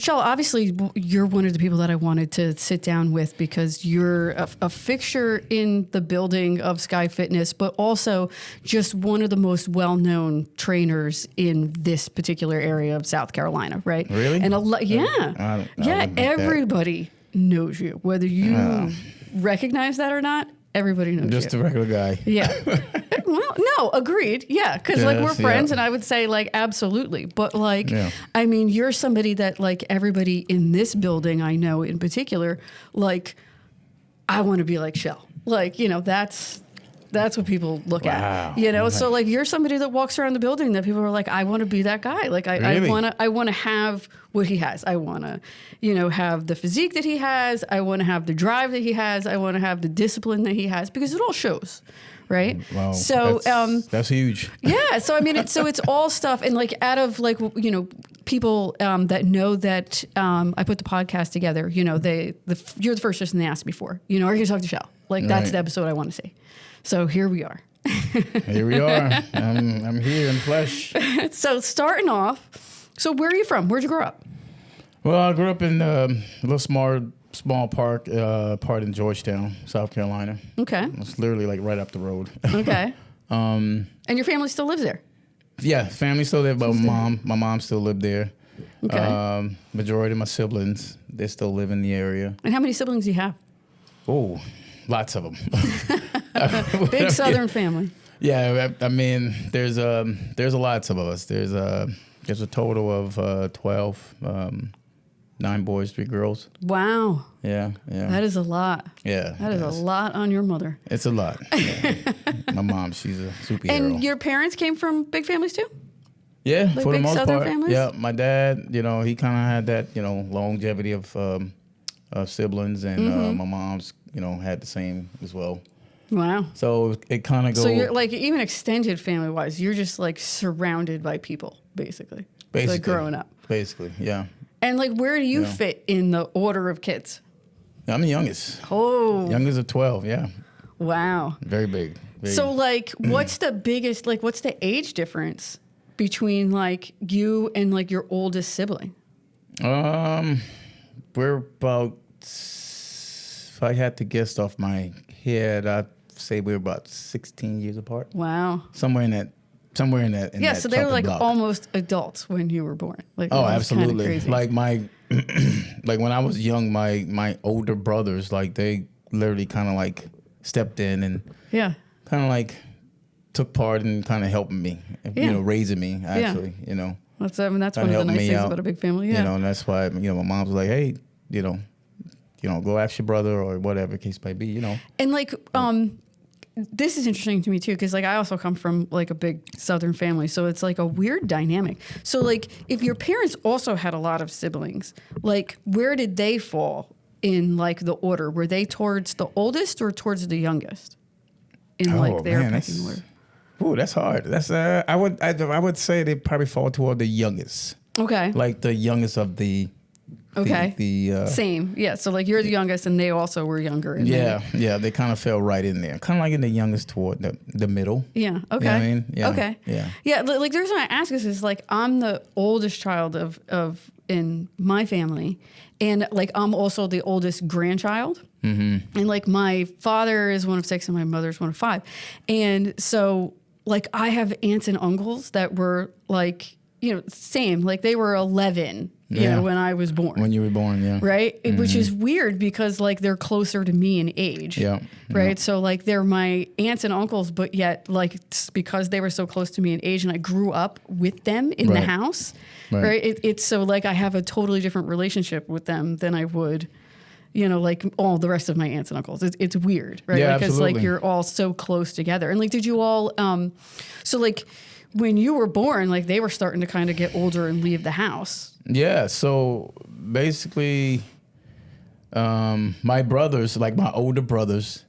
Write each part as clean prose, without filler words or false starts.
Shel, obviously, you're one of the people that I wanted to sit down with because you're a fixture in the building of Sky Fitness, but also just one of the most well-known trainers in this particular area of South Carolina, right? Really? And I everybody knows you, whether you recognize that or not. Everybody knows Just you. a regular guy. Yeah. Well, no, agreed. Yeah. Because like we're friends and I would say like, absolutely. But like, I mean, you're somebody that like everybody in this building, I know in particular, like I want to be like Shel. Like, you know, that's what people look at, you know? So like, you're somebody that walks around the building that people are like, I want to be that guy. Like I want to have what he has. I want to, you know, have the physique that he has. I want to have the drive that he has. I want to have the discipline that he has because it all shows. Right. Wow. So, that's huge. Yeah. So, I mean, it's all stuff. And like out of like, you know, people that know that I put the podcast together, you know, you're the first person they asked me for, you know, are you going to talk to Shel? Like that's the episode I want to see. So here we are. Here we are. I'm here in flesh. So starting off, so where are you from? Where'd you grow up? Well, I grew up in a little small part in Georgetown, South Carolina. Okay. It's literally like right up the road. Okay. And your family still lives there? Yeah, family still there, but my mom still lived there. Okay. Majority of my siblings, they still live in the area. And how many siblings do you have? Oh, lots of them. Big Southern family. Yeah, I mean, there's a lots of us. There's a total of 12, 9 boys, 3 girls. Wow. Yeah. That is a lot. Yeah. That is a lot on your mother. It's a lot. Yeah. My mom, she's a superhero. And your parents came from big families too? Yeah, like for the big most Southern part. families? Yeah, my dad, you know, he kind of had that, you know, longevity of siblings, and my mom's, you know, had the same as well. Wow. So it kind of goes. So you're like, even extended family wise, you're just like surrounded by people, basically. Like growing up. Basically, yeah. And like, where do you fit in the order of kids? I'm the youngest. Oh. Youngest of 12, yeah. Wow. Very big. So like, what's the biggest, like, what's the age difference between like you and like your oldest sibling? We're about, if I had to guess off my head, I'd say we're about 16 years apart. Wow. Somewhere in that. Yeah, so they were like almost adults when you were born. Like, oh, absolutely. Like like when I was young, my older brothers, like they literally kind of like stepped in and kind of like took part in kind of helping me, you know, raising me actually, you know. That's one of the nice things about a big family. Yeah. You know, and that's why, you know, my mom was like, hey, you know, go ask your brother or whatever case might be, you know. And like, this is interesting to me too, because like I also come from like a big Southern family, so it's like a weird dynamic. So like, if your parents also had a lot of siblings, like where did they fall in like the order? Were they towards the oldest or towards the youngest in like their pecking order? Ooh, that's hard. That's I would say they probably fall toward the youngest. Okay. Like the youngest of the. Okay. Same. Yeah. So like you're the youngest and they also were younger. And they kind of fell right in there. Kind of like in the youngest toward the middle. Yeah. Okay. You know what I mean? Yeah. Okay. Yeah. Yeah. Like the reason I ask this is like I'm the oldest child of in my family, and like I'm also the oldest grandchild. Mm-hmm. And like my father is one of 6 and my mother's one of 5, and so like I have aunts and uncles that were like, you know, same, like they were 11. You know, when I was born. When you were born, yeah. Right? Mm-hmm. Which is weird because, like, they're closer to me in age. Yeah. Right? Yeah. So, like, they're my aunts and uncles, but yet, like, because they were so close to me in age and I grew up with them in the house, right? It's so, like, I have a totally different relationship with them than I would, you know, like, all the rest of my aunts and uncles. It's weird, right? Yeah, because, absolutely. like, you're all so close together. And, like, did you all, so, like, when you were born, like, they were starting to kind of get older and leave the house. Yeah, so basically, my brothers, like my older brothers,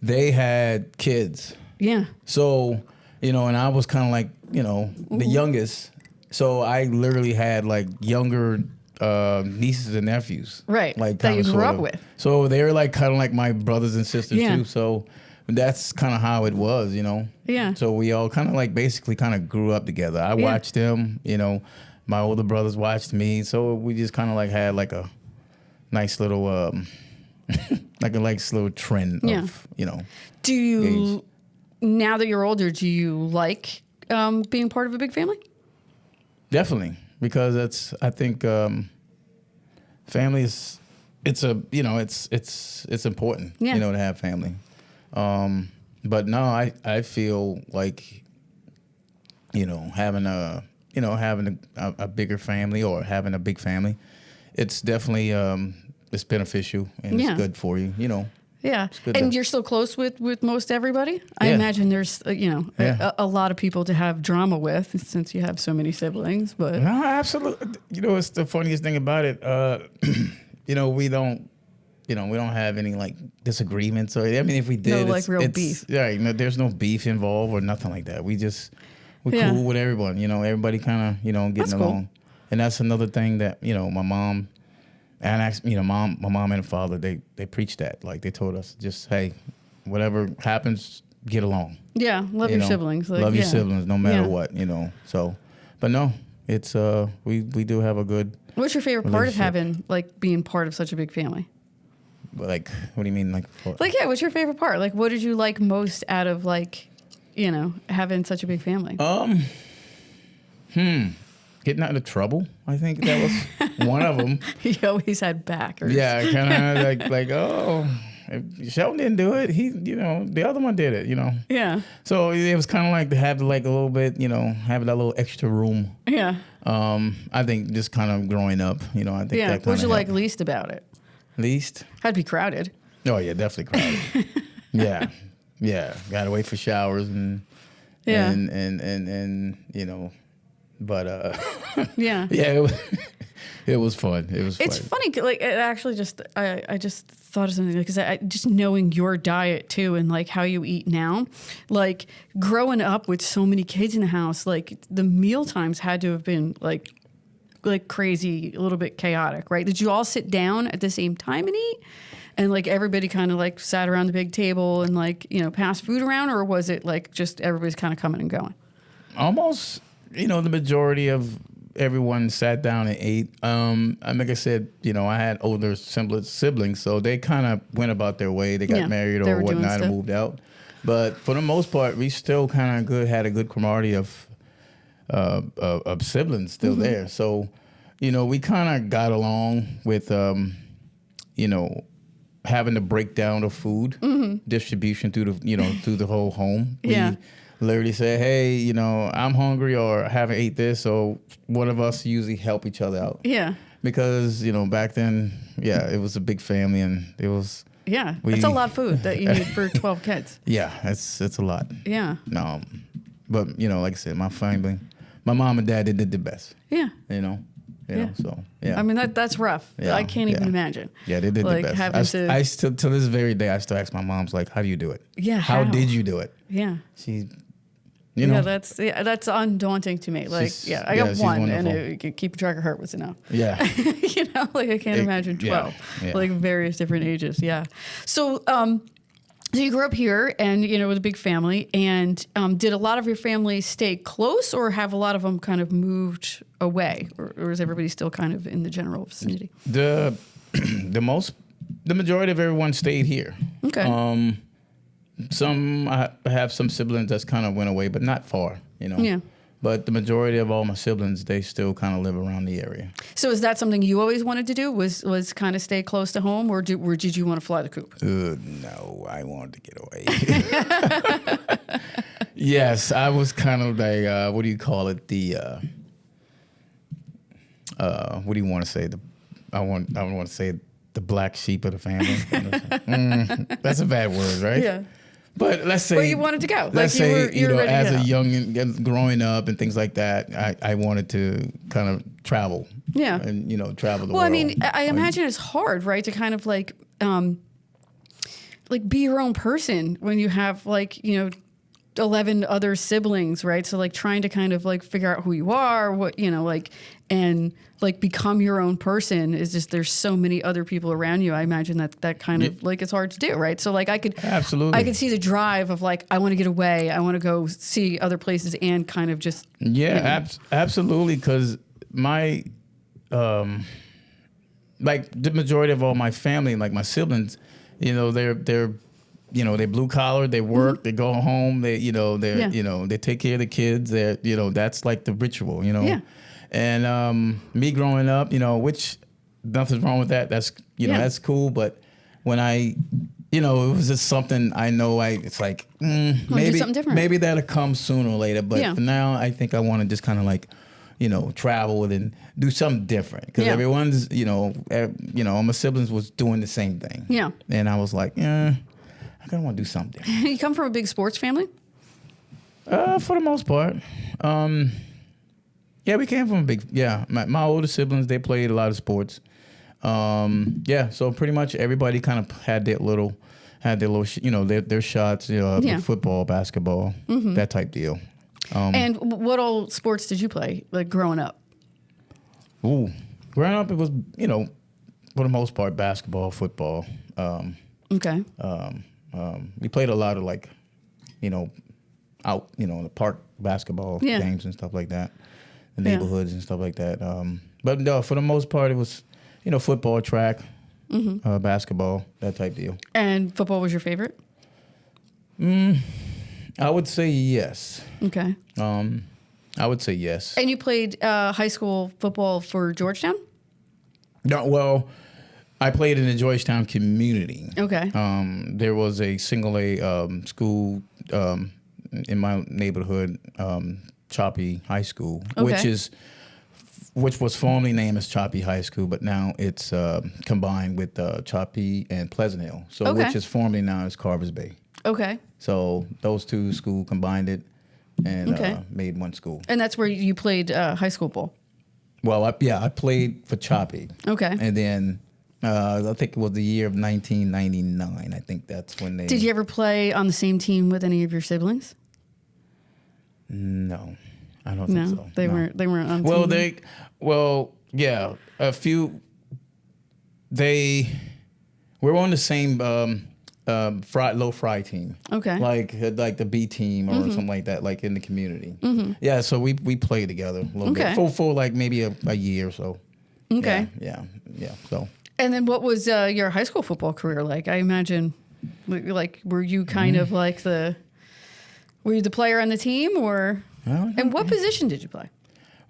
they had kids. Yeah. So, you know, and I was kind of like, you know, the youngest. So I literally had like younger nieces and nephews. Right. Like that you grew up with. So they were like kind of like my brothers and sisters too. So that's kind of how it was, you know. Yeah. So we all kind of like basically kind of grew up together. I watched them, you know. my older brothers watched me. So we just kind of like had like a nice little, like a nice little trend of, you know. Do you, now that you're older, do you like being part of a big family? Definitely, because I think family is, it's important, you know, to have family. But no, I feel like, you know, having a bigger family or having a big family, it's definitely it's beneficial and it's good for you, you know. Yeah, and you're still close with most everybody. I imagine there's a lot of people to have drama with since you have so many siblings. But no, absolutely. You know, it's the funniest thing about it. You know, we don't have any like disagreements, or I mean, if we did, no like real beef. Yeah, you know, there's no beef involved or nothing like that. We're cool with everyone. You know, everybody kind of getting along, and that's another thing that my mom. And actually, my mom and father, they preached that. Like, they told us, just, hey, whatever happens, get along. Yeah, love your siblings. Like, love your siblings, no matter what, you know. So, but no, it's we do have a good. What's your favorite part of having being part of such a big family? Like, what do you mean, like? What's your favorite part? Like, what did you like most out of having such a big family? Getting out of trouble, I think that was one of them. He always had backers. Yeah, kind of like, oh, if Sheldon didn't do it, he, the other one did it, Yeah. So it was kind of like to have like a little bit, have that little extra room. Yeah. I think just kind of growing up, I think that kind of what'd you like least about it? Least? Had to be crowded. Oh, yeah, definitely crowded. Yeah. Got to wait for showers and but it was fun. It's funny, like it actually I just thought of something, because I just knowing your diet too and like how you eat now, like growing up with so many kids in the house, like the meal times had to have been like crazy, a little bit chaotic, right? Did you all sit down at the same time and eat? And like everybody kind of like sat around the big table and like, passed food around, or was it like just everybody's kind of coming and going? Almost. The majority of everyone sat down and ate. Like I said, I had older siblings, so they kind of went about their way. They got married or whatnot and moved out. But for the most part, we still kind of had a good camaraderie of siblings still there. So, we kind of got along with, having to break down the food distribution through the whole home. We literally say, hey, I'm hungry or I haven't ate this, so one of us usually help each other out. Yeah. Because, back then, it was a big family and it was... Yeah, it's a lot of food that you need for 12 kids. Yeah, it's a lot. Yeah. No, but, like I said, my family, my mom and dad, they did the best. Yeah. So, yeah. I mean, that's rough. Yeah. I can't even imagine. Yeah, they did the best. I still, to this very day, I still ask my mom's, like, how do you do it? Yeah, how did you do it? Yeah. She... Yeah, that's undaunting to me. Like, I got one, and keep track of her was enough. Yeah. I can't imagine 12, like various different ages. Yeah. So, so you grew up here, and with a big family, and did a lot of your family stay close, or have a lot of them kind of moved away, or is everybody still kind of in the general vicinity? The majority of everyone stayed here. Okay. I have some siblings that's kind of went away, but not far, Yeah. But the majority of all my siblings, they still kind of live around the area. So is that something you always wanted to do, was kind of stay close to home, or did you want to fly the coop? No, I wanted to get away. Yes, I was kind of like, what do you call it? What do you want to say? I want to say the black sheep of the family. That's a bad word, right? Yeah. But let's say... Where you wanted to go. Let's say, as a young, growing up and things like that, I wanted to kind of travel. Yeah. And, travel the world. Well, I mean, I imagine it's hard, right, to kind of like be your own person when you have 11 other siblings, right? So like trying to kind of like figure out who you are, what, and like become your own person is just, there's so many other people around you. I imagine that kind of like it's hard to do, right? So like I could see the drive of like, I want to get away. I want to go see other places and kind of just. Yeah, absolutely. Cause my like the majority of all my family, like my siblings, they're blue collar, they work, they go home, they take care of the kids. That's like the ritual, Yeah. And me growing up, which nothing's wrong with that. That's that's cool. But when it was just something I know. It's like maybe that'll come sooner or later. But for now, I think I want to just kind of like, travel and do something different because everyone's, all my siblings was doing the same thing. Yeah. And I was like, I kind of want to do something different. You come from a big sports family? For the most part. Yeah, we came from a big, my older siblings, they played a lot of sports. So pretty much everybody kind of had their little, their shots, football, basketball, that type deal. And what old sports did you play, like growing up? Growing up, it was, for the most part, basketball, football. Okay. We played a lot of like, out, in the park basketball games and stuff like that, the neighborhoods and stuff like that. But no, for the most part, it was, football, track, basketball, that type deal. And football was your favorite? I would say yes. Okay. I would say yes. And you played high school football for Georgetown? No, well, I played in the Georgetown community. Okay. There was a single A school in my neighborhood, Choppy High School, which was formerly named as Choppy High School, but now it's combined with Choppy and Pleasant Hill, which is formerly known as Carver's Bay. Okay. So those two schools combined it and made one school. And that's where you played high school ball? Well, I played for Choppy. Okay. And then I think it was the year of 1999. I think that's when they... Did you ever play on the same team with any of your siblings? No, I don't think so. They weren't on team. A few. They were on the same low fry team. Okay. Like the B team or something like that, like in the community. Mm-hmm. Yeah, so we played together a little bit for like maybe a year or so. Okay. Yeah. So. And then what was your high school football career like? I imagine, like, were you kind of like were you the player on the team or? And what position did you play?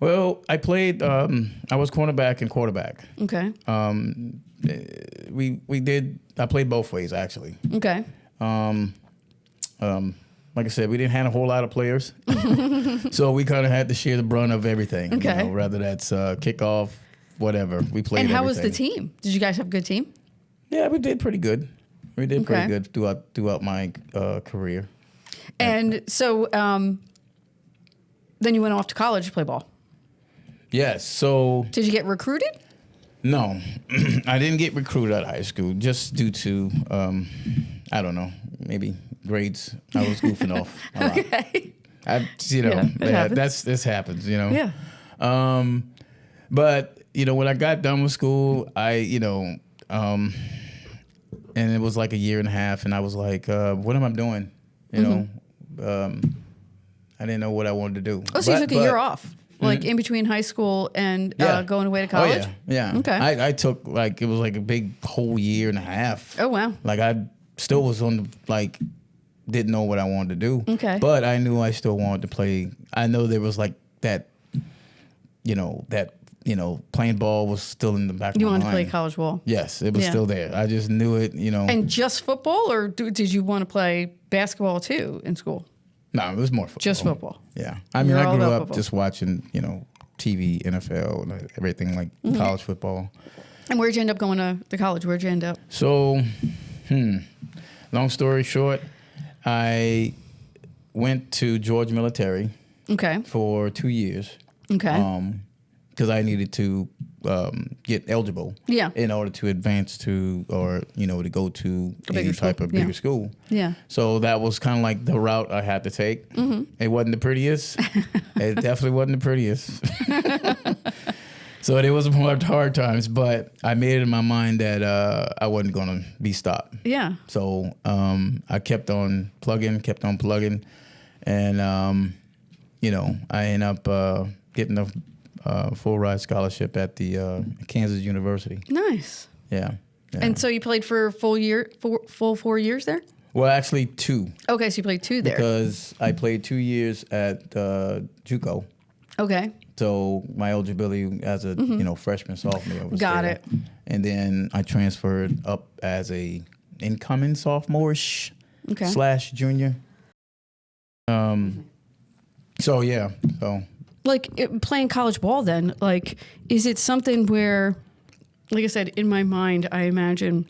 Well, I played. I was cornerback and quarterback. Okay. I played both ways actually. Okay. Like I said, we didn't have a whole lot of players, so we kind of had to share the brunt of everything. Okay. Whether that's kickoff, whatever. We played. And how everything. was the team? Did you guys have a good team? Yeah, we did pretty good. We did pretty good throughout my career. And so then you went off to college to play ball. Yes. So did you get recruited? No, I didn't get recruited out of high school just due to I don't know, maybe grades. I was goofing off a lot. Okay. This happens, Yeah. But when I got done with school, and it was like a year and a half, and I was like, what am I doing? I didn't know what I wanted to do. Oh, so you took a year off, like in between high school and going away to college? Oh, yeah. Okay. I took it was like a big whole year and a half. Oh, wow. Like I still was didn't know what I wanted to do. Okay. But I knew I still wanted to play. I know there was like that, playing ball was still in the back of my mind. You wanted to play college ball? Yes, it was still there. I just knew it, And just football, or did you want to play basketball too in school? No, it was more football. Just football. Yeah. I mean, I grew up just watching, TV, NFL, and everything like college football. And where'd you end up going to college? Where'd you end up? So, long story short, I went to Georgia Military. Okay. For 2 years. Okay. Because I needed to get eligible. Yeah. In order to advance to to go to any type of bigger school. Yeah. So that was kind of like the route I had to take. Mm-hmm. It wasn't the prettiest. It definitely wasn't the prettiest. So it was hard times, but I made it in my mind that I wasn't going to be stopped. Yeah. So I kept on plugging, and I ended up getting full ride scholarship at the Kansas University. Nice. Yeah. And so you played for full 4 years there? Well, actually 2. Okay, so you played 2 there. Because I played 2 years at JUCO. Okay. So my eligibility as a freshman, sophomore was Got there. it. And then I transferred up as a incoming sophomore-ish / junior. So yeah. So like playing college ball then, like is it something where, like I said, in my mind, I imagine,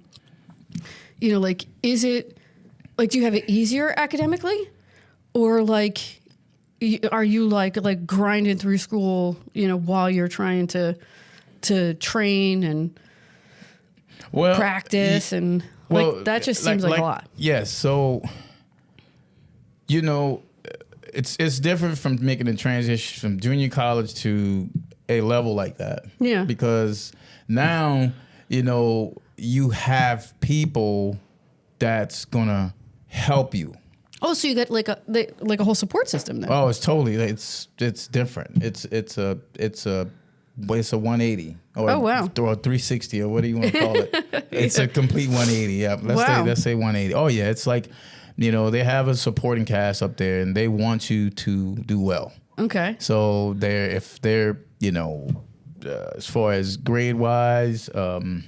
like is it like do you have it easier academically, or like are you like grinding through school, while you're trying to train and practice and that just seems like a lot. Yes. So, it's different from making a transition from junior college to a level like that. Yeah. Because now, you have people that's gonna help you. Oh, so you get like a whole support system then? Oh, it's totally it's different. It's a 180 or oh wow, or 360 or what do you want to call it? It's a complete 180. Yeah, let's say 180. Oh yeah, it's like they have a supporting cast up there and they want you to do well. Okay. So if they're as far as grade wise, room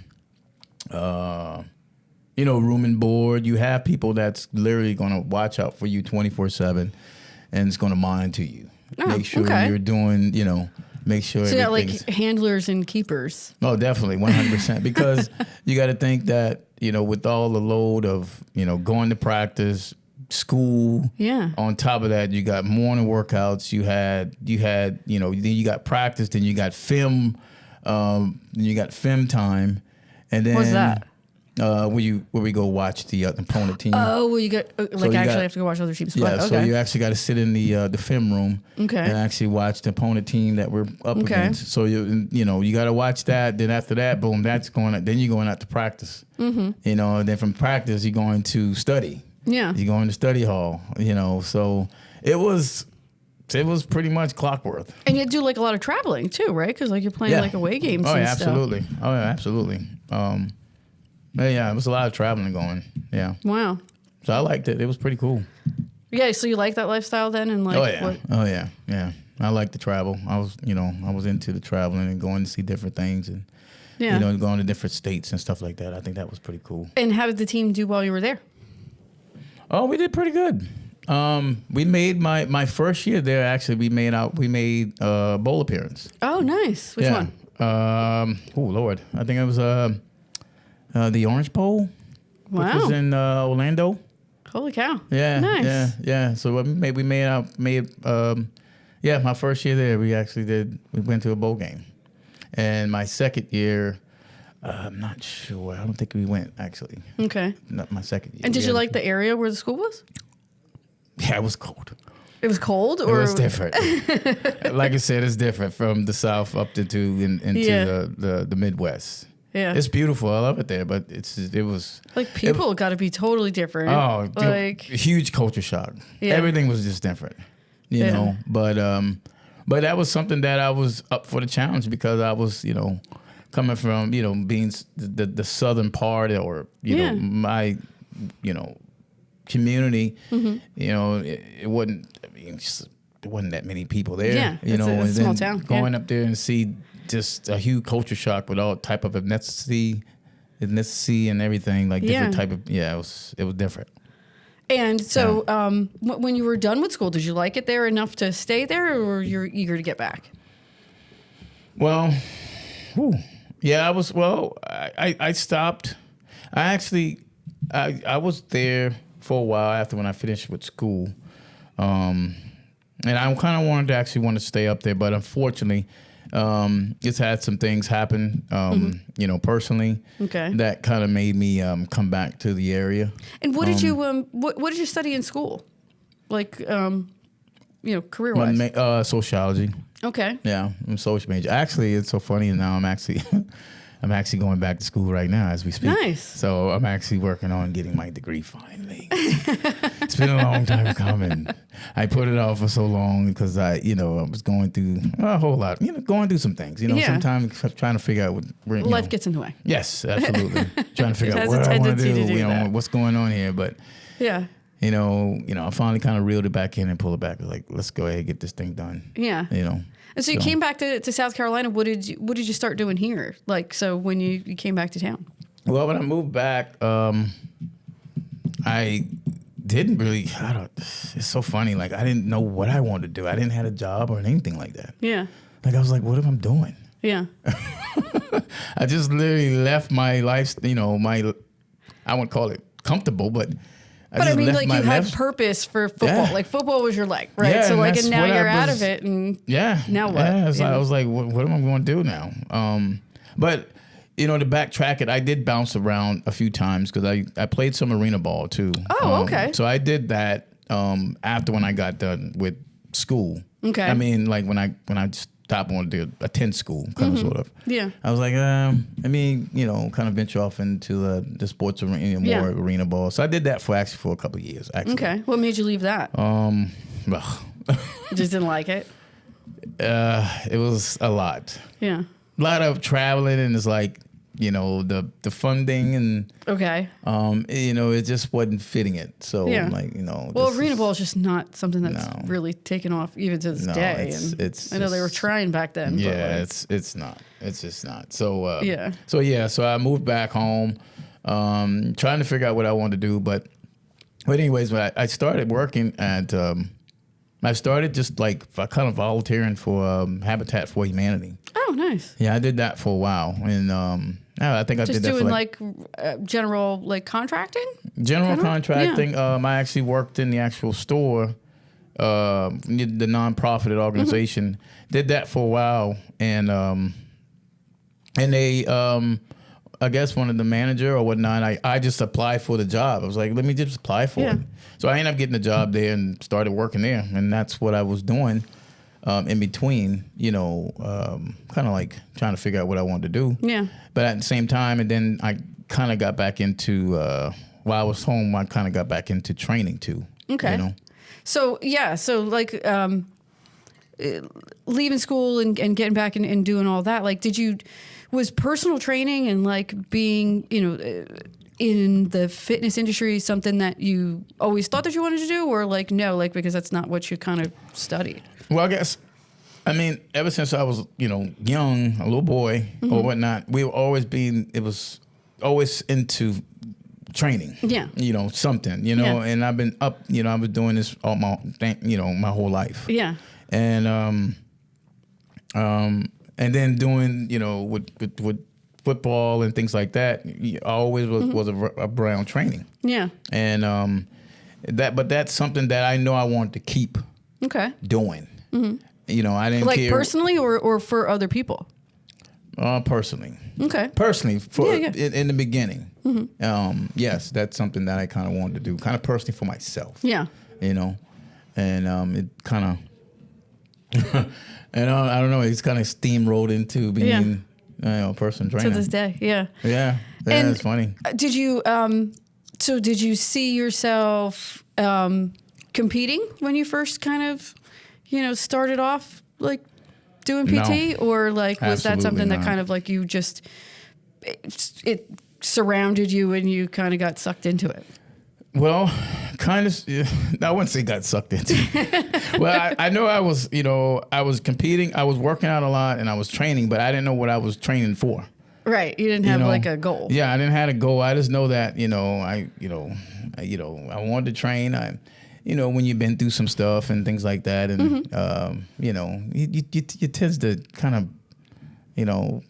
and board, you have people that's literally going to watch out for you 24/7 and it's going to monitor you. Make sure you're doing, make sure. So yeah, like handlers and keepers. Oh, definitely 100%. Because you got to think that, with all the load of, going to practice, school. Yeah. On top of that, you got morning workouts. You had, then you got practice, then you got film, time. And then what's that? Where we go watch the opponent team. Oh, well, you got have to go watch other teams play. Yeah, okay. so you actually got to sit in the film room and actually watch the opponent team that we're up against. So you got to watch that. Then after that, boom, that's going. Then you're going out to practice. Mm-hmm. And then from practice you're going to study. Yeah, you're going to study hall. So it was pretty much clockwork. And you do like a lot of traveling too, right? Because like you're playing like away games. Oh, and yeah, absolutely. Stuff. Oh, yeah, absolutely. Yeah, it was a lot of traveling going. Yeah. Wow. So I liked it. It was pretty cool. Yeah. So you like that lifestyle then, and like. Oh yeah. Yeah. I like to travel. I was into the traveling and going to see different things and going to different states and stuff like that. I think that was pretty cool. And how did the team do while you were there? Oh, we did pretty good. We made my first year there. Actually, we made a bowl appearance. Oh, nice. Which one? Oh Lord, I think it was the Orange Bowl. Wow. Which was in Orlando. Holy cow. Yeah. Nice. Yeah. So we made my first year there. We went to a bowl game, and my second year. I'm not sure. I don't think we went, actually. Okay. Not my second year. And did you like the area where the school was? Yeah, it was cold. It was cold? Or? It was different. Like I said, it's different from the South up into the Midwest. Yeah. It's beautiful. I love it there, but it was... Like, people got to be totally different. Oh, like... Huge culture shock. Yeah. Everything was just different, you know? But that was something that I was up for the challenge because I was, coming from, being the southern part or, my, community, it wasn't, there wasn't that many people there. Yeah, it's a small town. Going up there and see just a huge culture shock with all type of ethnicity and everything, like different type of, it was different. And so when you were done with school, did you like it there enough to stay there or you're eager to get back? Well, yeah, I stopped. I was there for a while after when I finished with school. And I kind of wanted to stay up there, but unfortunately, it's had some things happen, personally, that kind of made me come back to the area. And what did you what did you study in school, like career wise? Sociology. Okay. Yeah, I'm a social major. Actually, it's so funny now. I'm actually I'm actually going back to school right now as we speak. Nice. So I'm actually working on getting my degree finally. It's been a long time coming. I put it off for so long because I was going through a whole lot, going through some things, sometimes trying to figure out what life gets in the way. Yes, absolutely. Trying to figure out what I want to do, what's going on here. But yeah. I finally kind of reeled it back in and pulled it back. I was like, let's go ahead and get this thing done. Yeah. And so you came back to South Carolina. What did you start doing here? Like, so when you came back to town? Well, when I moved back, I didn't really, it's so funny. Like, I didn't know what I wanted to do. I didn't have a job or anything like that. Yeah. Like, I was like, what am I doing? Yeah. I just literally left my life, I wouldn't call it comfortable, but I mean, like, you had purpose for football. Yeah. Like, football was your life, right? Yeah, so, like, and now you're out of it. And now what? Yeah, I was like, what am I going to do now? But, to backtrack it, I did bounce around a few times because I played some arena ball, too. Oh, okay. So I did that after when I got done with school. Okay. I mean, like, when I stopped wanting to attend school, kind of, sort of. Yeah. I was like, kind of venture off into the sports arena, more arena ball. So I did that for a couple of years, actually. Okay. What made you leave that? You just didn't like it? It was a lot. Yeah. A lot of traveling, and it's like, the funding and it just wasn't fitting it. So well, arena ball is just not something that's really taken off even to this day. I know they were trying back then. Yeah, but it's not. It's just not. So So I moved back home, trying to figure out what I wanted to do. But anyways, when I started working at, I started just like kind of volunteering for Habitat for Humanity. Oh, nice. Yeah, I did that for a while, and I think I did that just for doing general contracting. General contracting. Yeah. I actually worked in the actual store, the nonprofit organization. Did that for a while, and they, I guess one of the manager or whatnot, I just applied for the job. I was like, let me just apply for it. So I ended up getting a job there and started working there, and that's what I was doing. In between, kind of like trying to figure out what I wanted to do. Yeah. But at the same time, and then I kind of got back into, while I was home, I kind of got back into training too. Okay. So, leaving school and getting back and doing all that, was personal training and being, in the fitness industry something that you always thought that you wanted to do, or no, because that's not what you kind of studied? Well, ever since I was, young, a little boy or whatnot, it was always into training. Yeah. Something, and I've been up, I was doing this all my whole life. Yeah. And then doing, with football and things like that, I always was around training. Yeah. And but that's something that I know I want to keep doing. Mm-hmm. I didn't care. Personally or for other people? Personally. Okay. Personally, in the beginning. Mm-hmm. Yes, that's something that I kind of wanted to do, kind of personally for myself. Yeah. And it kind of, and I don't know, it's kind of steamrolled into being personal trainer. To this day, yeah. Yeah, it's funny. Did you, did you see yourself competing when you first kind of, started off doing PT? No, or was that something that kind of you just, it surrounded you and you kind of got sucked into it? Well, kind of, I wouldn't say got sucked into it. Well, I know I was, I was competing, I was working out a lot and I was training, but I didn't know what I was training for. Right. You didn't have a goal. Yeah, I didn't have a goal. I just know that, I wanted to train. When you've been through some stuff and things like that, and you tend to kind of,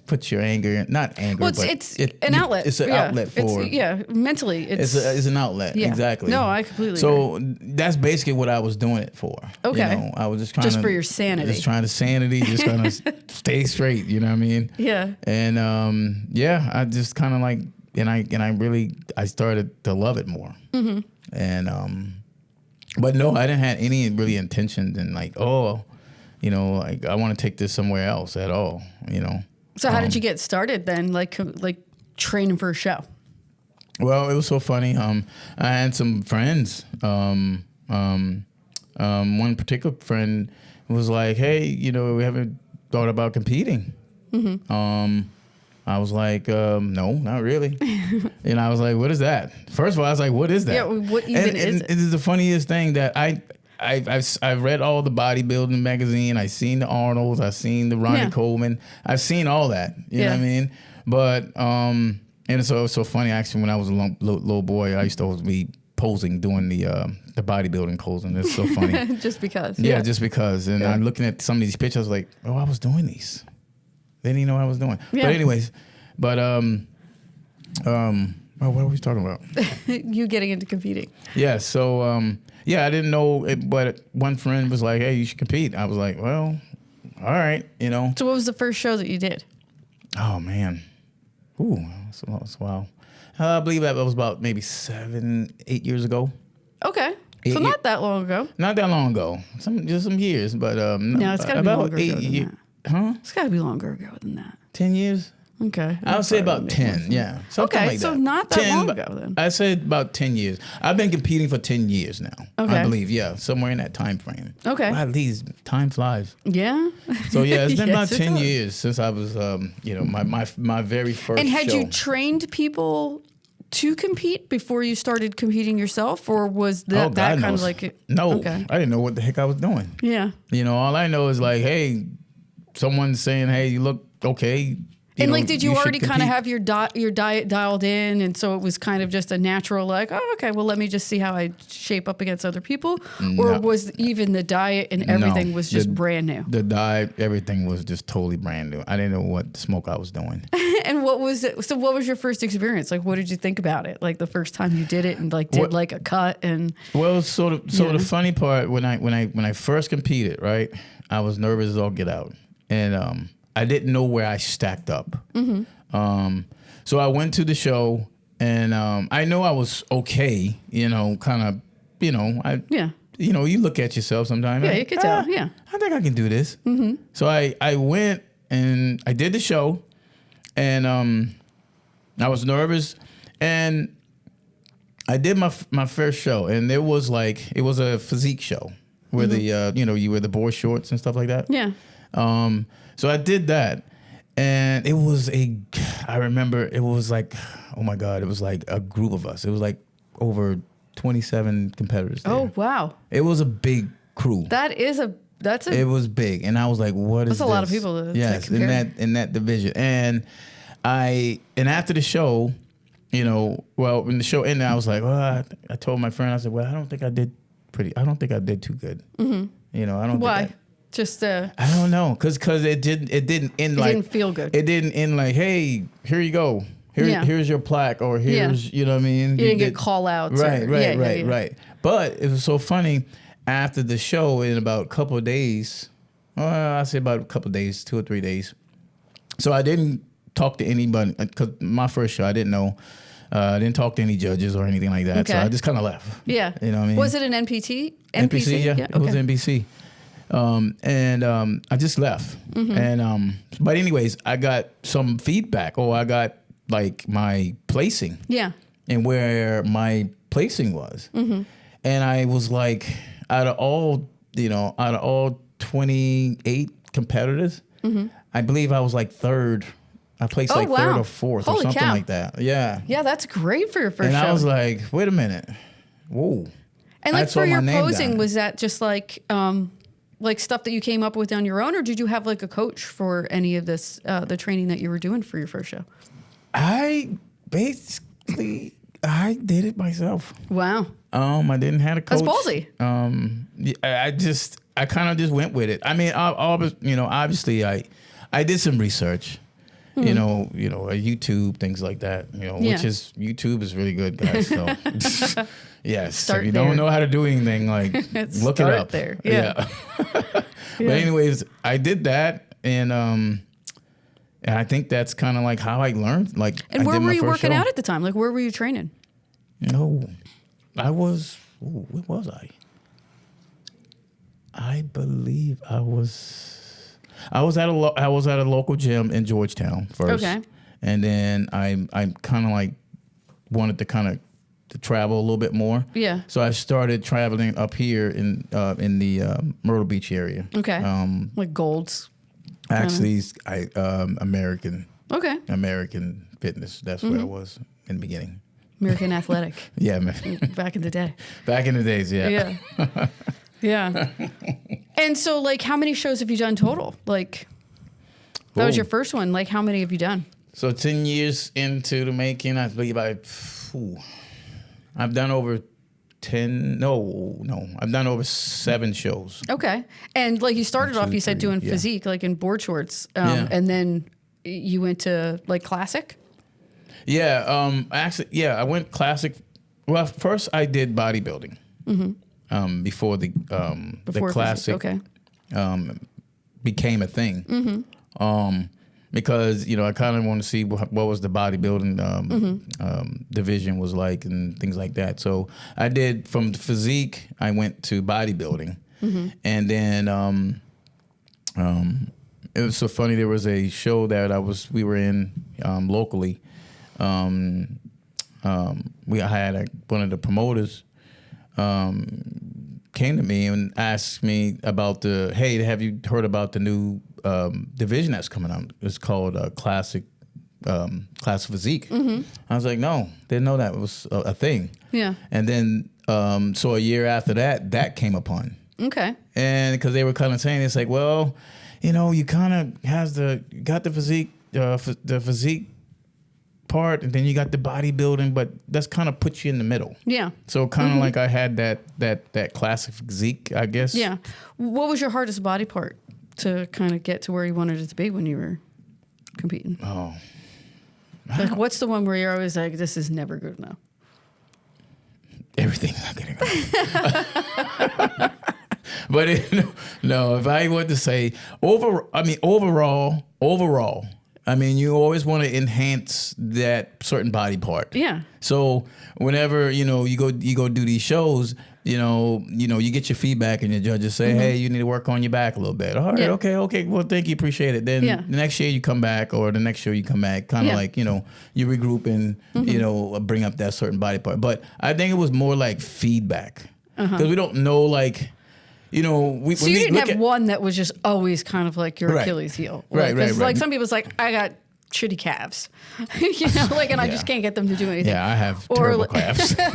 put your anger, not anger, well, it's an outlet. It's an outlet for mentally. It's an outlet. Yeah. Exactly. No, I completely so agree. That's basically what I was doing it for. Okay. I was just trying for your sanity. Just trying to just kind of stay straight. You know what I mean? Yeah. And I just kind of I started to love it more. Mm-hmm. And but no, I didn't have any really intentions and I want to take this somewhere else at all. So how did you get started then? Like training for a show? Well, it was so funny. I had some friends. One particular friend was like, "Hey, you know, we haven't thought about competing." Mm-hmm. I was like, "No, not really." And I was like, "What is that?" First of all, I was like, "What is that?" Yeah, what even is it? It is the funniest thing that I've read all the bodybuilding magazine. I've seen the Arnolds. I've seen the Ronnie Coleman. I've seen all that. You know what I mean? But and so it was so funny. Actually, when I was a little boy, I used to always be posing doing the bodybuilding posing. It's so funny. Just because. Yeah, just because. And I'm looking at some of these pictures, like, oh, I was doing these. They didn't even know what I was doing. Yeah. But anyways, what were we talking about? You getting into competing. Yeah. So I didn't know it, but one friend was like, "Hey, you should compete." I was like, "Well, all right, you know." So what was the first show that you did? Oh man, wow. I believe that was about maybe 7-8 years ago. Okay. So not that long ago. Not that long ago. Just some years, but no, it's got to be longer ago than that. Huh? It's got to be longer ago than that. 10 years. Okay. I would say about 10, yeah. Something like that. So not that long ago then. I said about 10 years. I've been competing for 10 years now. Okay. I believe, somewhere in that time frame. Okay. Wow, these time flies. Yeah. So it's been about 10 years since I was, my very first And had show. you trained people to compete before you started competing yourself, or was that kind of like... No, okay. I didn't know what the heck I was doing. Yeah. You know, all I know is like, hey, someone's saying, hey, you look okay. And like, did you already kind of have your diet dialed in, and so it was kind of just a natural like, oh, okay, well, let me just see how I shape up against other people, or was even the diet and everything was just brand new? The diet, everything was just totally brand new. I didn't know what smoke I was doing. And what was it? So, what was your first experience? Like, what did you think about it? Like the first time you did it, and like did like a cut and. Well, the funny part when I first competed, right, I was nervous as all get out, and I didn't know where I stacked up. Mm-hmm. So I went to the show, and I know I was okay, you know, kind of, you know, you know, you look at yourself sometimes. Yeah, you can tell. Yeah, I think I can do this. Mm-hmm. So I went and I did the show, and I was nervous, and I did my first show, and it was a physique show where the you wear the board shorts and stuff like that. Yeah. So I did that, and I remember it was like, oh my God, it was like a group of us. It was like over 27 competitors there. Oh, wow. It was a big crew. It was big. And I was like, what is this? That's a lot of people to compare. in that division. And after the show, you know, well, when the show ended, I was like, well, I told my friend, I said, well, I don't think I did too good. Mm-hmm. You know, I don't Why? think Just I don't know, cause it didn't end like, it didn't feel good. It didn't end like, hey, here you go, here's your plaque, or here's you know what I mean. You didn't get call outs. Right. But it was so funny. After the show, in about a couple of days, I say about a couple of days, 2 or 3 days. So I didn't talk to anybody, cause my first show I didn't know. I didn't talk to any judges or anything like that. Okay. So I just kind of left. Yeah. You know what I mean? Was it an NPT? NPC, yeah. It was NPC. I just left. Mm-hmm. And but anyways, I got some feedback. I got like my placing. Yeah. And where my placing was. Mm-hmm. And I was like, out of all 28 competitors, mm-hmm. I believe I was like third. I placed third or fourth or something like that. Yeah. Yeah, that's great for your first show. And I was like, wait a minute. Whoa. And like for your posing, was that just like stuff that you came up with on your own, or did you have like a coach for any of this, the training that you were doing for your first show? I did it myself. Wow. I didn't have a coach. That's ballsy. I kind of just went with it. I mean, obviously I did some research. Mm-hmm. You know, YouTube, things like that. Which is YouTube is really good, guys. So yes, if you don't know how to do anything, like look it up. There, yeah. But anyways, I did that, and I think that's kind of like how I learned. Like, and where were you working out at the time? Like, where were you training? No, I was. Where was I? I believe I was. I was at a local gym in Georgetown first. Okay. And then I kind of like wanted to to travel a little bit more. Yeah. So I started traveling up here in the Myrtle Beach area. Okay. Like Gold's. Actually, American. Okay. American Fitness. That's where I was in the beginning. American Athletic. Yeah, man. Back in the day. Back in the days, yeah. Yeah. Yeah. And so, like, how many shows have you done total? Like, that was your first one. Like, how many have you done? So 10 years into the making, I believe I've done over 10. No, I've done over 7 shows. Okay. And like you started off, you said doing physique, like in board shorts, and then you went to like classic. Yeah. Actually, I went classic. Well, first I did bodybuilding. Mm-hmm. Before the classic became a thing. Mm-hmm. Because I kind of want to see what was the bodybuilding division was like and things like that. So I did from physique. I went to bodybuilding, and then it was so funny. There was a show that we were in locally. We had one of the promoters came to me and asked me about hey, have you heard about the new division that's coming out? It's called Classic Physique. Mm-hmm. I was like, no, didn't know that was a thing. Yeah. And then so a year after that came upon. Okay. And because they were kind of saying, it's like, well, you kind of got the physique, the physique part, and then you got the bodybuilding, but that's kind of puts you in the middle. Yeah. So kind of like I had that classic physique, I guess. Yeah. What was your hardest body part to kind of get to where you wanted it to be when you were competing? Oh. Like, what's the one where you're always like, this is never good enough? Everything's not good enough. But no, if I were to say overall, I mean, you always want to enhance that certain body part. Yeah. So whenever, you go do these shows, you get your feedback and your judges say, hey, you need to work on your back a little bit. All right, okay. Well, thank you, appreciate it. Then the next year you come back, or the next show you come back, kind of like, you regroup and, bring up that certain body part. But I think it was more like feedback. Because we don't know, like, you didn't have one that was just always kind of like your Achilles heel. Right. Like some people's like, I got shitty calves, and I just can't get them to do anything. Yeah, I have terrible calves. My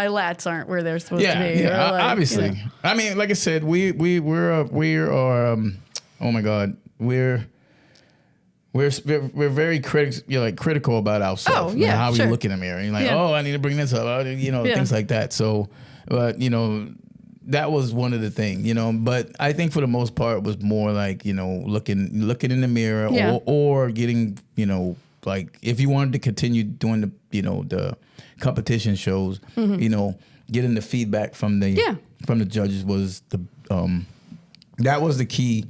lats aren't where they're supposed to be. Yeah, obviously. I mean, like I said, we're oh my God, we're very critical about ourselves. Oh, yeah, how we look in the mirror. And I need to bring this up. Things like that. So, but that was one of the things. But I think for the most part it was more like looking in the mirror, or getting like if you wanted to continue doing the competition shows, getting the feedback from the judges was that was the key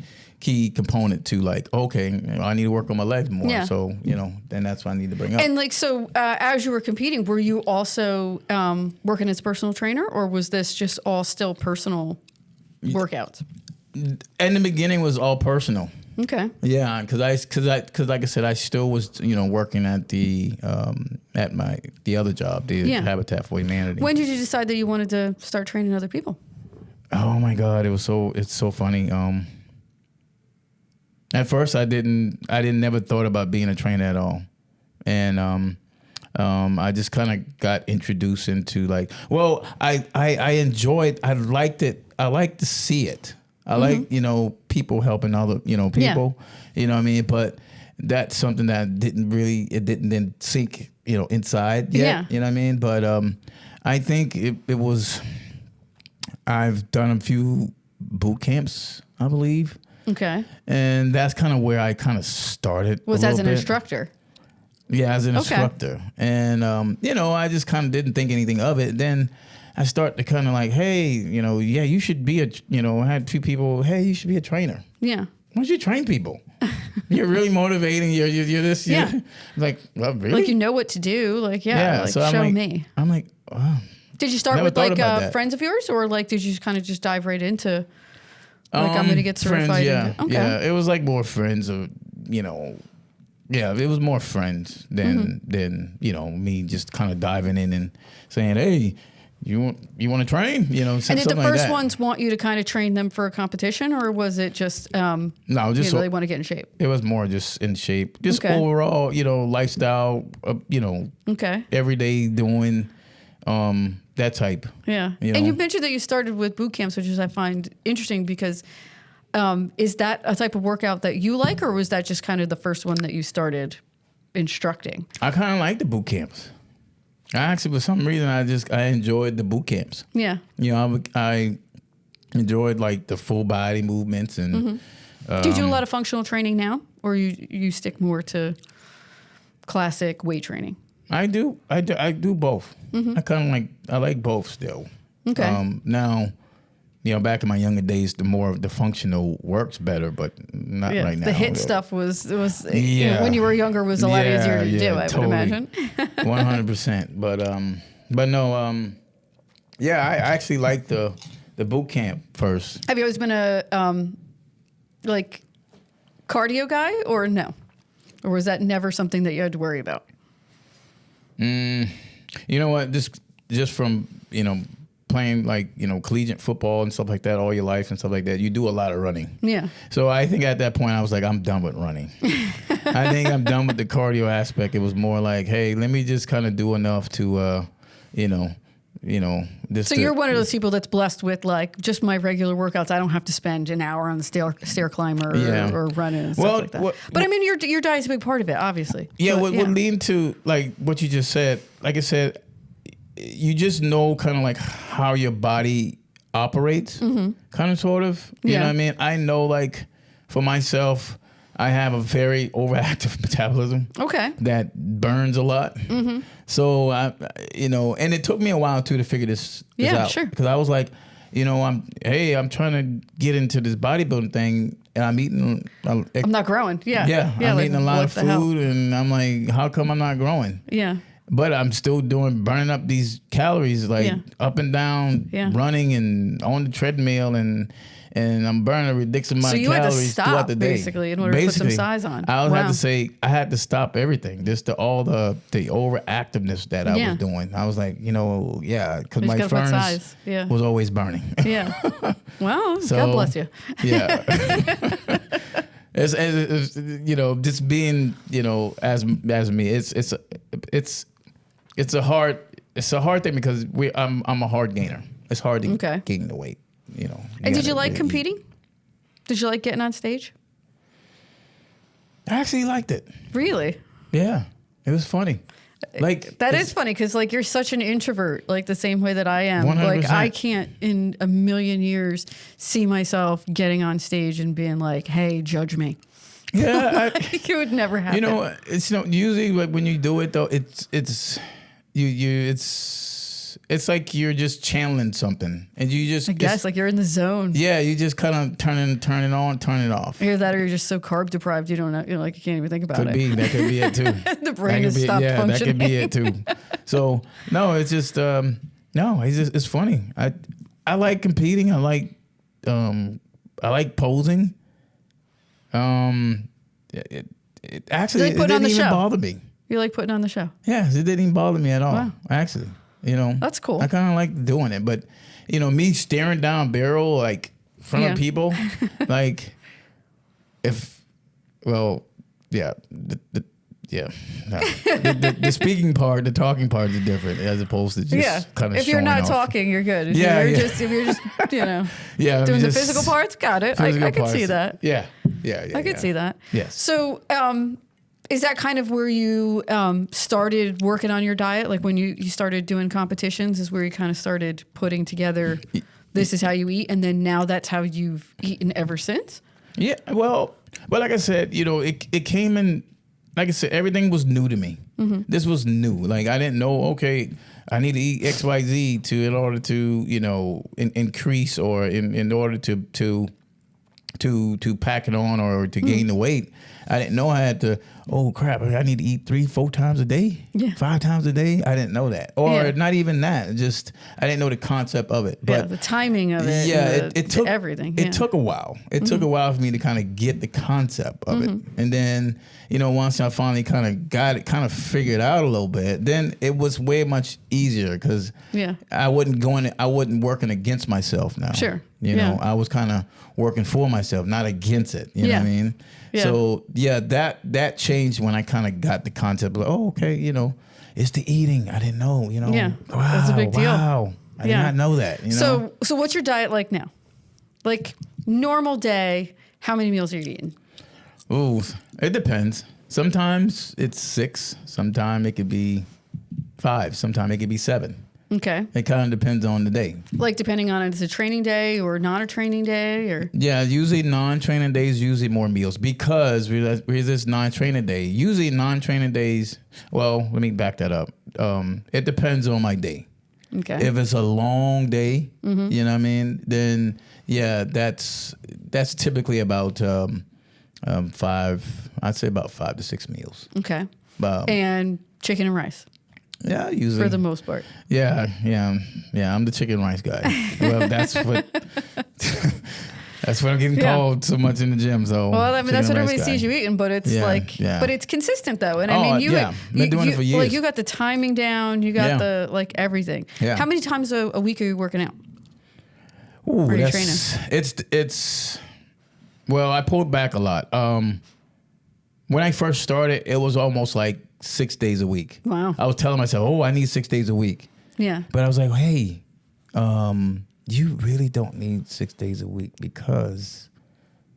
component to like, okay, I need to work on my legs more. Yeah. So, then that's what I need to bring up. And like, so as you were competing, were you also working as a personal trainer, or was this just all still personal workouts? In the beginning it was all personal. Okay. Yeah. Cause like I said, I still was, working at the other job, the Habitat for Humanity. When did you decide that you wanted to start training other people? Oh my God. It's so funny. At first, I never thought about being a trainer at all, and I just kind of got introduced into like, well, I enjoyed, I liked it, I like to see it, I like people helping other people, what I mean, but that's something that didn't sink inside yet, you know what I mean, but I think it was. I've done a few boot camps, I believe. Okay. And that's kind of where I kind of started. Was as an instructor? Yeah, as an instructor. And, I just kind of didn't think anything of it. Then I started to kind of like, hey, you should be I had a few people, hey, you should be a trainer. Yeah. Why don't you train people? You're really motivating. You're this. Yeah. Like, well, really? Like, what to do. Like, like, so show me. I'm like, wow. Did you start with like friends of yours, or like did you kind of just dive right into Like I'm going to get certified. Friends, yeah, it was like more friends of, you know, yeah, it was more friends than me just kind of diving in and saying, hey, you want to train? You know, and did the first ones want you to kind of train them for a competition, or was it just no, just they want to get in shape? It was more just in shape, just overall, you know, lifestyle, you know, everyday doing. That type. Yeah. You know? And you mentioned that you started with boot camps, which I find interesting because is that a type of workout that you like, or was that just kind of the first one that you started instructing? I kind of like the boot camps. I actually, for some reason, I enjoyed the boot camps. Yeah. You know, I enjoyed like the full body movements and. Do you do a lot of functional training now, or you stick more to classic weight training? I do both. I like both still. Okay. Now, you know, back in my younger days, the more of the functional works better, but not right now. The HIIT stuff was you know, when you were younger was a lot easier to do. I would imagine. 100%. But no. Yeah, I actually like the boot camp first. Have you always been a like cardio guy, or no, or was that never something that you had to worry about? You know what? Just from, you know, playing like, you know, collegiate football and stuff like that all your life and stuff like that, you do a lot of running. Yeah. So I think at that point I was like, I'm done with running. I think I'm done with the cardio aspect. It was more like, hey, let me just kind of do enough to, you know. So you're one of those people that's blessed with like just my regular workouts. I don't have to spend an hour on the stair climber or running and stuff like that. But I mean, your diet's a big part of it, obviously. Yeah, what leading to like what you just said, like I said, you just know kind of like how your body operates, kind of sort of. You know what I mean? I know like for myself, I have a very overactive metabolism. Okay. That burns a lot. So, you know, and it took me a while too to figure this out. Yeah, sure. Because I was like, you know, I'm trying to get into this bodybuilding thing, and I'm eating. I'm not growing. Yeah. Yeah. I'm eating a lot of food, and I'm like, how come I'm not growing? Yeah. But I'm still burning up these calories, like up and down, running and on the treadmill, and I'm burning a ridiculous amount of calories throughout the day. Basically, in order to put some size on. I would have to say I had to stop everything, just all the overactiveness that I was doing. I was like, you know, because my furnace was always burning. Yeah. Well, God bless you. Yeah. It's you know, just being, you know, as me, it's a hard thing because I'm a hard gainer. It's hard to gain the weight. You know. And did you like competing? Did you like getting on stage? I actually liked it. Really? Yeah. It was funny. Like that is funny because like you're such an introvert, like the same way that I am. 100%. Like I can't in a million years see myself getting on stage and being like, "Hey, judge me." Yeah, it would never happen. You know, it's usually like when you do it though, it's like you're just channeling something, and you just I guess like you're in the zone. Yeah, you just kind of turn it on, turn it off. Either that, or you're just so carb deprived you don't know, you know, like you can't even think about it. That could be it too. The brain has stopped functioning. That could be it too. So no, it's just it's funny. I like competing. I like posing. It actually like it didn't even bother me. You like putting on the show? Yeah, it didn't even bother me at all. Wow. Actually. You know, that's cool. I kind of like doing it, but you know, me staring down barrel like in front of people, like the speaking part, the talking part is different as opposed to just kind of. If you're not off. Talking, you're good. If you're just you know, doing the physical parts, got it. I could see that. Yeah. I could see that. Yes. So, is that kind of where you started working on your diet? Like when you started doing competitions is where you kind of started putting together, this is how you eat. And then now that's how you've eaten ever since? Yeah. Well, like I said, you know, it came in, like I said, everything was new to me. Mm-hmm. This was new. Like I didn't know, okay, I need to eat X, Y, Z in order to, you know, increase or in order to pack it on or to gain the weight. I didn't know I had to, oh crap, I need to eat 3-4 times a day, 5 times a day. I didn't know that. Or not even that. Just, I didn't know the concept of it. But the timing of it. Yeah, it took everything. It took a while. It took a while for me to kind of get the concept of it. And then, once I finally kind of got it, kind of figured out a little bit, then it was way much easier because I wasn't working against myself now. Sure. I was kind of working for myself, not against it. You know what I mean? Yeah. So that changed when I kind of got the concept of, oh, okay, it's the eating. I didn't know, Yeah. Wow, that's a big deal. Wow. I did not know that. So what's your diet like now? Like normal day, how many meals are you eating? Ooh, it depends. Sometimes it's 6. Sometimes it could be 5. Sometimes it could be 7. Okay. It kind of depends on the day. Like depending on it's a training day or not a training day or? Yeah, usually non-training days, usually more meals because we're this non-training day. Usually non-training days, well, let me back that up. It depends on my day. Okay. If it's a long day, you know what I mean, then that's typically about 5, I'd say about 5 to 6 meals. Okay. And chicken and rice. Yeah, usually. For the most part. Yeah. I'm the chicken rice guy. Well, that's what I'm getting called so much in the gym. So that's what everybody sees you eating, but it's but it's consistent though. And I mean, been doing it for years. Like you got the timing down, you got the everything. Yeah. How many times a week are you working out? Ooh, are you training? It's well, I pulled back a lot. When I first started, it was almost like 6 days a week. Wow. I was telling myself, oh, I need 6 days a week. Yeah. But I was like, hey, you really don't need 6 days a week because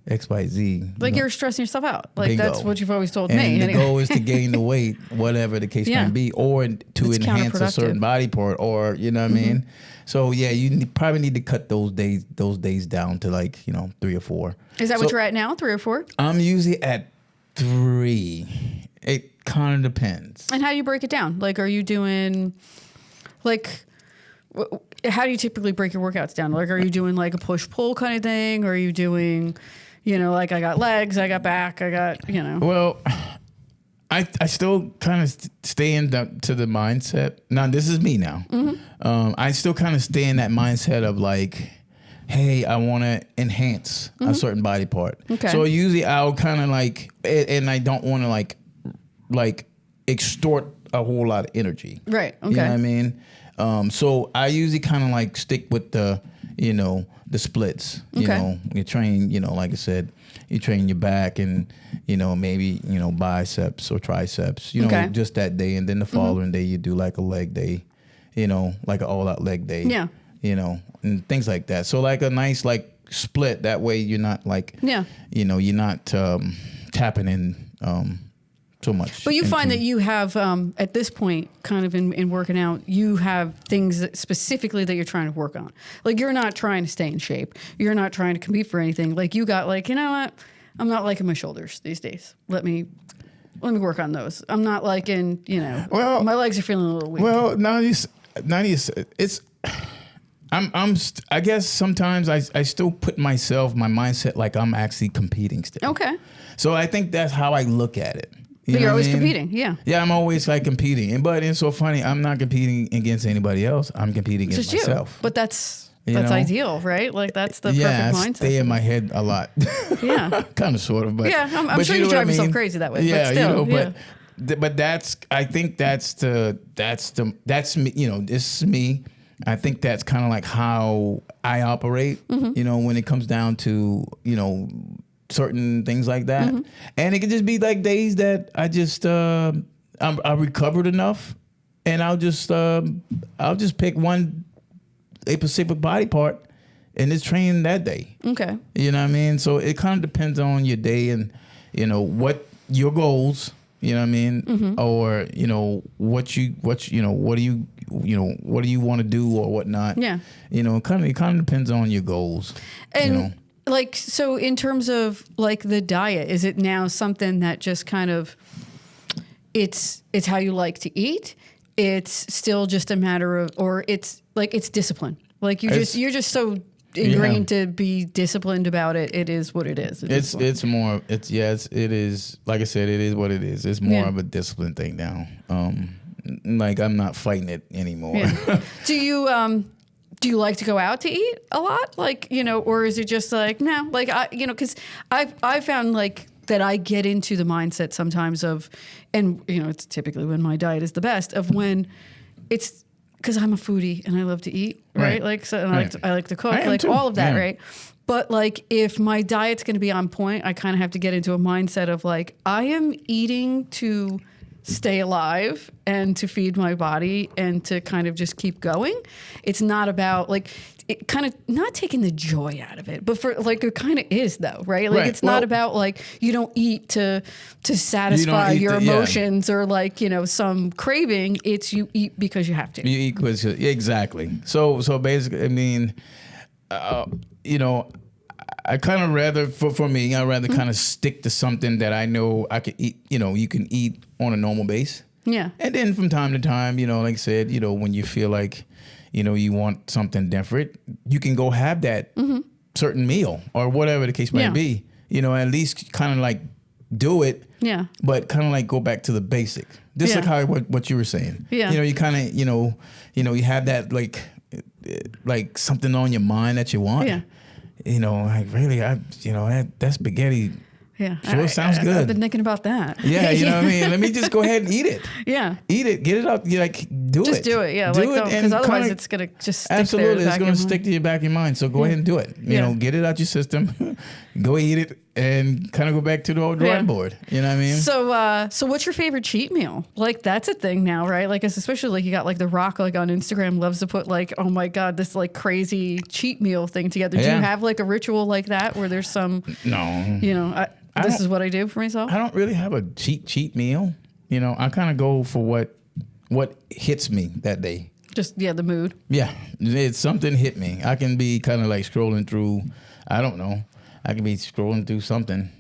XYZ. Like you're stressing yourself out. Like bingo. That's what you've always told and me. And the goal is to gain the weight, whatever the case may be, or to enhance a certain body part, or you know what I mean. So you probably need to cut those days down to 3 or 4. Is that what you're at now? 3 or 4? I'm usually at 3. It kind of depends. And how do you break it down? Like, are you doing how do you typically break your workouts down? Like, are you doing like a push-pull kind of thing? Or are you doing, like I got legs, I got back, I got, Well, I still kind of stay to the mindset. Now, this is me now. I still kind of stay in that mindset of like, hey, I want to enhance a certain body part. Okay. So usually I'll kind of and I don't want to like extort a whole lot of energy. Right. Okay. You know what I mean? So I usually kind of stick with the splits. You train, like I said, you train your back and, maybe, biceps or triceps, just that day. And then the following day you do like a leg day, like an all out leg day. Yeah. And things like that. So like a nice split. That way you're not you're not tapping in so much. But you find that you have, at this point, kind of in working out, you have things specifically that you're trying to work on. Like you're not trying to stay in shape. You're not trying to compete for anything. Like you got you know what? I'm not liking my shoulders these days. Let me work on those. I'm not liking, well, my legs are feeling a little weak. Well, it's. I guess sometimes I still put my mindset like I'm actually competing still. Okay. So I think that's how I look at it. But you're always competing, yeah. Yeah, I'm always competing. But it's so funny, I'm not competing against anybody else. I'm competing against myself. But that's ideal, right? Like that's the perfect mindset. I stay in my head a lot. Yeah. Kind of, sort of, but yeah, I'm sure you drive yourself crazy that way. Yeah, but still, but I think that's me. This is me. I think that's kind of how I operate. When it comes down to certain things like that, and it could just be days that I just I recovered enough, and I'll just pick a specific body part and just train that day. Okay, you know what I mean. So it kind of depends on your day and what your goals. You know what I mean, or what do you want to do or whatnot. Yeah, it kind of depends on your goals. And so in terms of the diet, is it now something that just kind of it's how you like to eat? It's still just a matter of, or it's discipline. You're just so ingrained to be disciplined about it. It is what it is. It is, like I said, it is what it is. It's more of a discipline thing now. Like I'm not fighting it anymore. Yeah. Do you like to go out to eat a lot? Like, or is it just like, no, like because I found like that I get into the mindset sometimes of, and it's typically when my diet is the best, of when it's, because I'm a foodie and I love to eat, right? Like, so, and I like to cook, like all of that, right? But like, if my diet's going to be on point, I kind of have to get into a mindset of like, I am eating to stay alive and to feed my body and to kind of just keep going. It's not about like, it kind of not taking the joy out of it, but for like, it kind of is though, right? Like it's not about like, you don't eat to satisfy your emotions or like, some craving. It's you eat because you have to. You eat because exactly. So basically, I mean, I kind of rather, for me, I rather kind of stick to something that I know I can eat, you can eat on a normal base. Yeah. And then from time to time, like I said, when you feel like, you want something different, you can go have that certain meal or whatever the case might be, at least kind of like do it. Yeah. But kind of like go back to the basic. Just like how what you were saying. Yeah. You kind of, you have that like something on your mind that you want. Yeah. Like really, that spaghetti. Yeah. Sure sounds good. I've been thinking about that. Yeah, you know what I mean? Let me just go ahead and eat it. Yeah. Eat it. Get it up. Do it. Just do it. Yeah. Do it. Because otherwise it's going to just stick absolutely, there it's going to stick to your back of your mind. So go ahead and do it. Get it out your system. Go eat it and kind of go back to the old drawing board. You know what I mean? So what's your favorite cheat meal? Like that's a thing now, right? Like especially like you got like The Rock like on Instagram loves to put like, oh my God, this like crazy cheat meal thing together. Do you have like a ritual like that where there's some? No. This is what I do for myself. I don't really have a cheat meal. I kind of go for what hits me that day. Just the mood. Yeah, it's something hit me. I can be kind of like scrolling through. I don't know. I can be scrolling through something,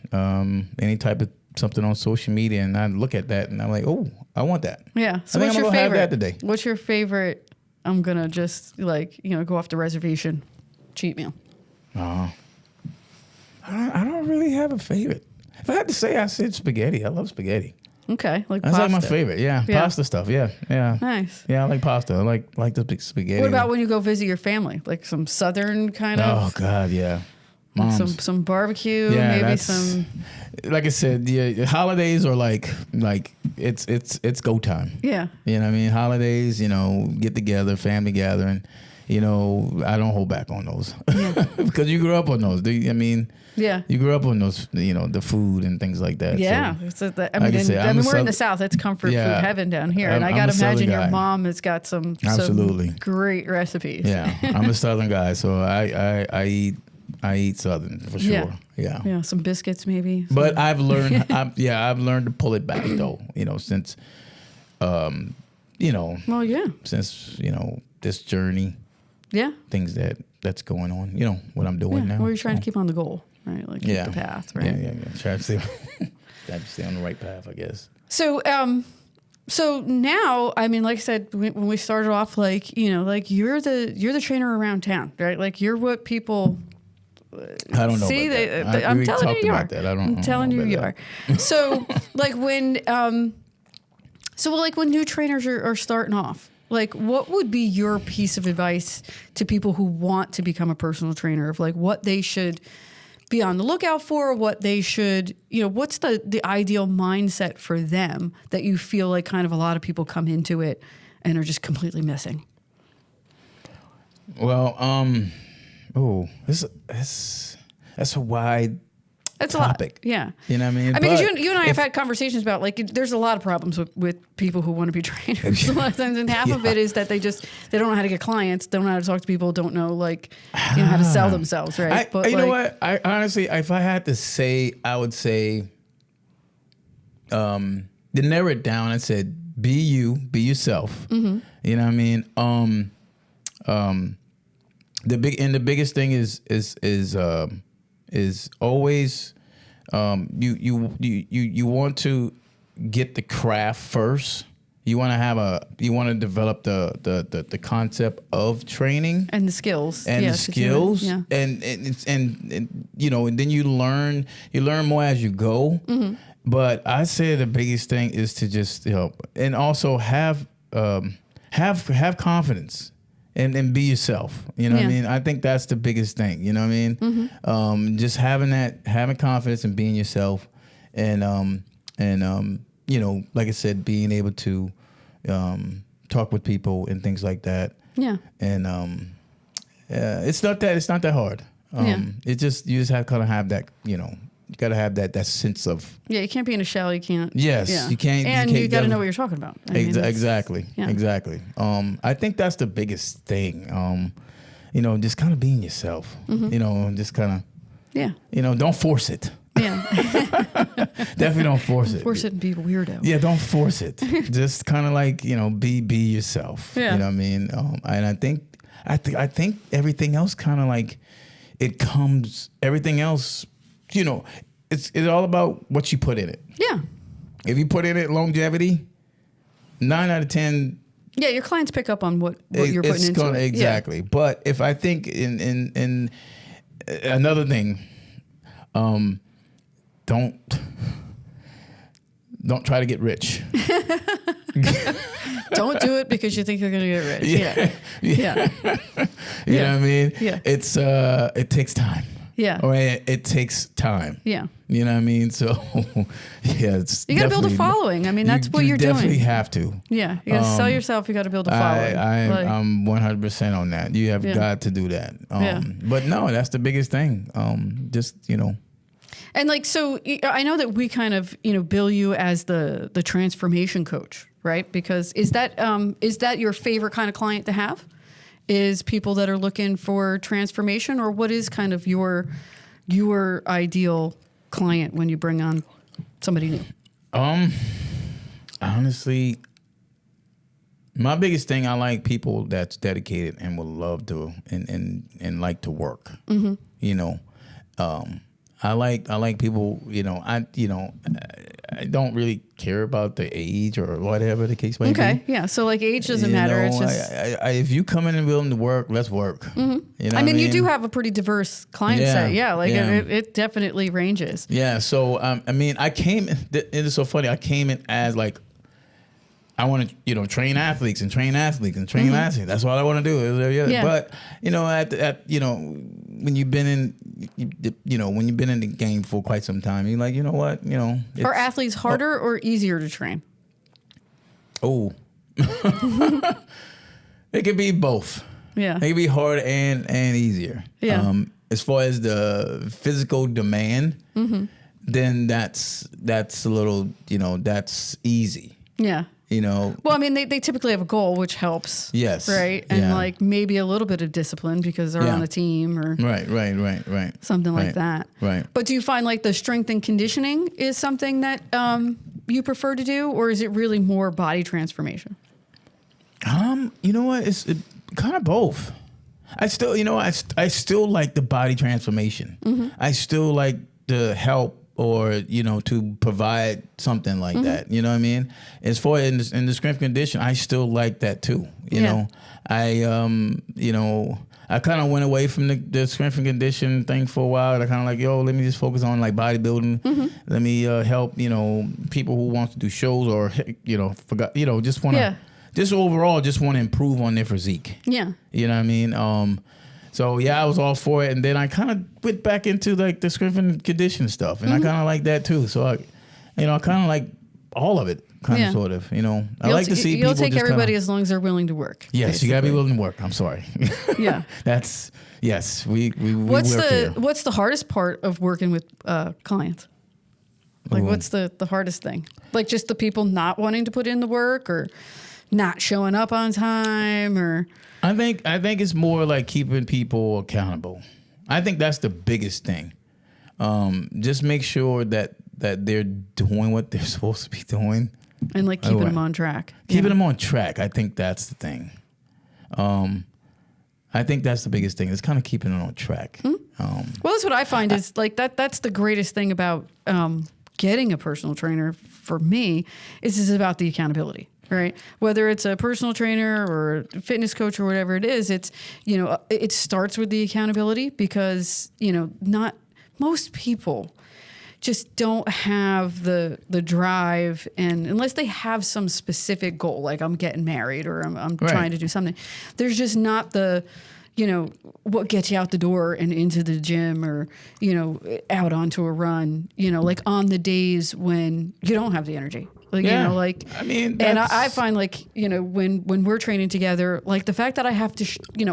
any type of something on social media, and I look at that and I'm like, oh, I want that. Yeah. So what's your favorite? Have that today. What's your favorite? I'm gonna just like go off the reservation cheat meal. I don't really have a favorite. If I had to say, I said spaghetti. I love spaghetti. Okay, like that's pasta. Like my favorite. Yeah, pasta stuff. Yeah. Nice. Yeah, I like pasta. I like the big spaghetti. What about when you go visit your family? Like some southern kind of. Oh God, yeah. Mom's. Some barbecue. Yeah, maybe some. Like I said, the holidays are like it's go time. Yeah. You know what I mean? Holidays, get together, family gathering. I don't hold back on those because you grew up on those. Yeah. You grew up on those, the food and things like that. Yeah. So, we're in the South. It's comfort food heaven down here. And I got to imagine your mom has got some great recipes. Yeah. I'm a Southern guy, so I eat Southern for sure. Yeah. Yeah. Some biscuits maybe. But I've learned, I've learned to pull it back though, since, since, this journey. Yeah. Things that's going on, what I'm doing now. Well, you're trying to keep on the goal, right? Like keep the path, right? Yeah. Try to stay on the right path, I guess. So, so now, I mean, like I said, when we started off, like, like you're the trainer around town, right? Like you're what people I don't know. See, about that. I'm telling you, you are. I'm telling you, you are. So, like when, when new trainers are starting off, like what would be your piece of advice to people who want to become a personal trainer of like what they should be on the lookout for, what they should, what's the ideal mindset for them that you feel like kind of a lot of people come into it and are just completely missing? Well, that's a wide topic. Yeah. You know what I mean? I mean, because you and I have had conversations about, like, there's a lot of problems with people who want to be trainers a lot of times, and half of it is that they don't know how to get clients, don't know how to talk to people, don't know, like, how to sell themselves, right? But you know what? I honestly, if I had to say, I would say, to narrow it down, I said, be you, be yourself. Mm-hmm. You know what I mean? The biggest thing is always you want to get the craft first. You want to develop the concept of training and the skills and and you know, and then you learn more as you go. Mm-hmm. But I say the biggest thing is to just and also have confidence and be yourself. You know what I mean? I think that's the biggest thing. You know what I mean? Mm-hmm. Just having confidence and being yourself, and you know, like I said, being able to talk with people and things like that. Yeah. And it's not that hard. It just, you just have to kind of have that, you know, you got to have that sense of. Yeah, you can't be in a shell. You can't. Yes, you can't. And you got to know what you're talking about. Exactly. I think that's the biggest thing. You know, just kind of being yourself. Mm-hmm. You know, just kind of. Yeah. You know, don't force it. Yeah. Definitely don't force it. Force it and be a weirdo. Yeah, don't force it. Just kind of like, you know, be yourself. Yeah. You know what I mean? And I think everything else kind of like everything else, you know, it's all about what you put in it. Yeah. If you put in it longevity, 9 out of 10. Yeah, your clients pick up on what you're putting into it. Exactly. Yeah. But if I think in another thing, don't try to get rich. Don't do it because you think you're going to get rich. Yeah. You know what I mean? Yeah. It takes time. Yeah. Or it takes time. Yeah. You know what I mean? So, yeah, it's you got to build a following. I mean, that's what you're doing. You definitely have to. Yeah. You got to sell yourself. You got to build a following. I'm 100% on that. You have got to do that. But no, that's the biggest thing. Just, you know. And like, so I know that we kind of, you know, bill you as the transformation coach, right? Because is that your favorite kind of client to have? Is people that are looking for transformation, or what is kind of your ideal client when you bring on somebody new? Honestly, my biggest thing, I like people that's dedicated and will love to and like to work. Mm-hmm. You know, I like people, you know, I don't really care about the age or whatever the case may be. Okay, yeah. So like age doesn't matter. It's just if you come in and willing to work, let's work. Mm-hmm. You know, I mean, you do have a pretty diverse client set. Yeah, like it definitely ranges. Yeah. So I mean, it is so funny. I came in as like, I want to, you know, train athletes. That's what I want to do. Yeah. But you know, you know, when you've been in the game for quite some time, you're like, you know what, you know. Are athletes harder or easier to train? Oh, it could be both. Yeah, it could be hard and easier. Yeah. As far as the physical demand, then that's a little, you know, that's easy. Yeah. You know, well, I mean, they typically have a goal, which helps. Yes. Right. And like maybe a little bit of discipline because they're on a team or. Right. Something like that. Right. But do you find like the strength and conditioning is something that you prefer to do, or is it really more body transformation? You know what? It's kind of both. I still, you know, I still like the body transformation. Mm-hmm. I still like the help, or, you know, to provide something like that. You know what I mean? As far as in the strength condition, I still like that too. You know, you know, I kind of went away from the strength and condition thing for a while. I kind of like, let me just focus on like bodybuilding. Mm-hmm. Let me help, you know, people who want to do shows or, you know, just want to, just overall just want to improve on their physique. Yeah. You know what I mean? So yeah, I was all for it, and then I kind of went back into like the strength and condition stuff, and I kind of like that too. So I kind of like all of it, kind of, sort of. You know, I like to see people. You'll take everybody as long as they're willing to work. Yes, basically. You gotta be willing to work. I'm sorry. Yeah, that's yes. We what's work here. What's the hardest part of working with clients? Like, what's the hardest thing? Like, just the people not wanting to put in the work, or not showing up on time, or. I think it's more like keeping people accountable. I think that's the biggest thing. Just make sure that they're doing what they're supposed to be doing, and like keeping them on track. Keeping them on track. I think that's the thing. I think that's the biggest thing. It's kind of keeping them on track. Well, that's what I find is like that's the greatest thing about getting a personal trainer for me is about the accountability. Right. Whether it's a personal trainer or a fitness coach or whatever it is, it's, it starts with the accountability because, not most people just don't have the drive, and unless they have some specific goal, like I'm getting married or I'm trying to do something, there's just not the, what gets you out the door and into the gym or, out onto a run, like on the days when you don't have the energy. Like, and I find like, when we're training together, like the fact that I have to,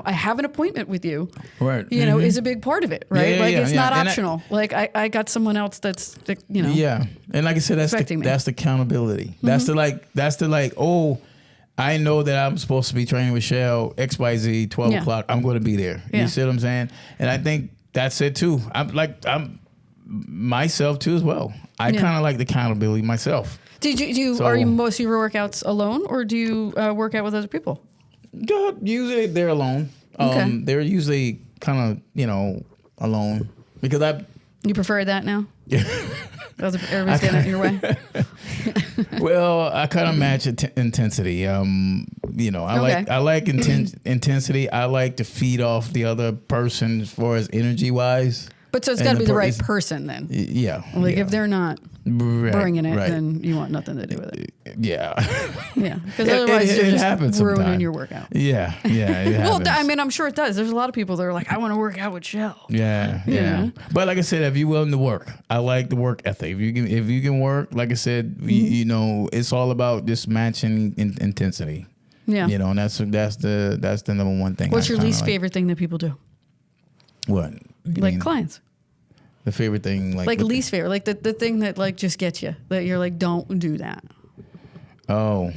I have an appointment with you, right. Is a big part of it, right? It's not optional. I got someone else that's, Yeah. And like I said, that's the accountability. That's the oh, I know that I'm supposed to be training with Shel, XYZ, 12 o'clock. I'm going to be there. You see what I'm saying? And I think that's it too. I'm myself too as well. I kind of like the accountability myself. Are you most of your workouts alone, or do you work out with other people? Usually they're alone. They're usually kind of, alone because You prefer that now? Yeah. Everybody's getting it your way? Well, I kind of match intensity. I like intensity. I like to feed off the other person as far as energy wise. But so it's got to be the right person then. Yeah. If they're not bringing it, then you want nothing to do with it. Yeah. Yeah. Because otherwise you're just ruining your workout. Yeah. Yeah. Well, I'm sure it does. There's a lot of people that are like, I want to work out with Shel. Yeah. But like I said, if you're willing to work, I like the work ethic. If you can work, like I said, it's all about just matching intensity. Yeah. And that's the number one thing. What's your least favorite thing that people do? What? Like clients. The favorite thing, like least favorite, like the thing that like just gets you, that you're like, don't do that. Oh,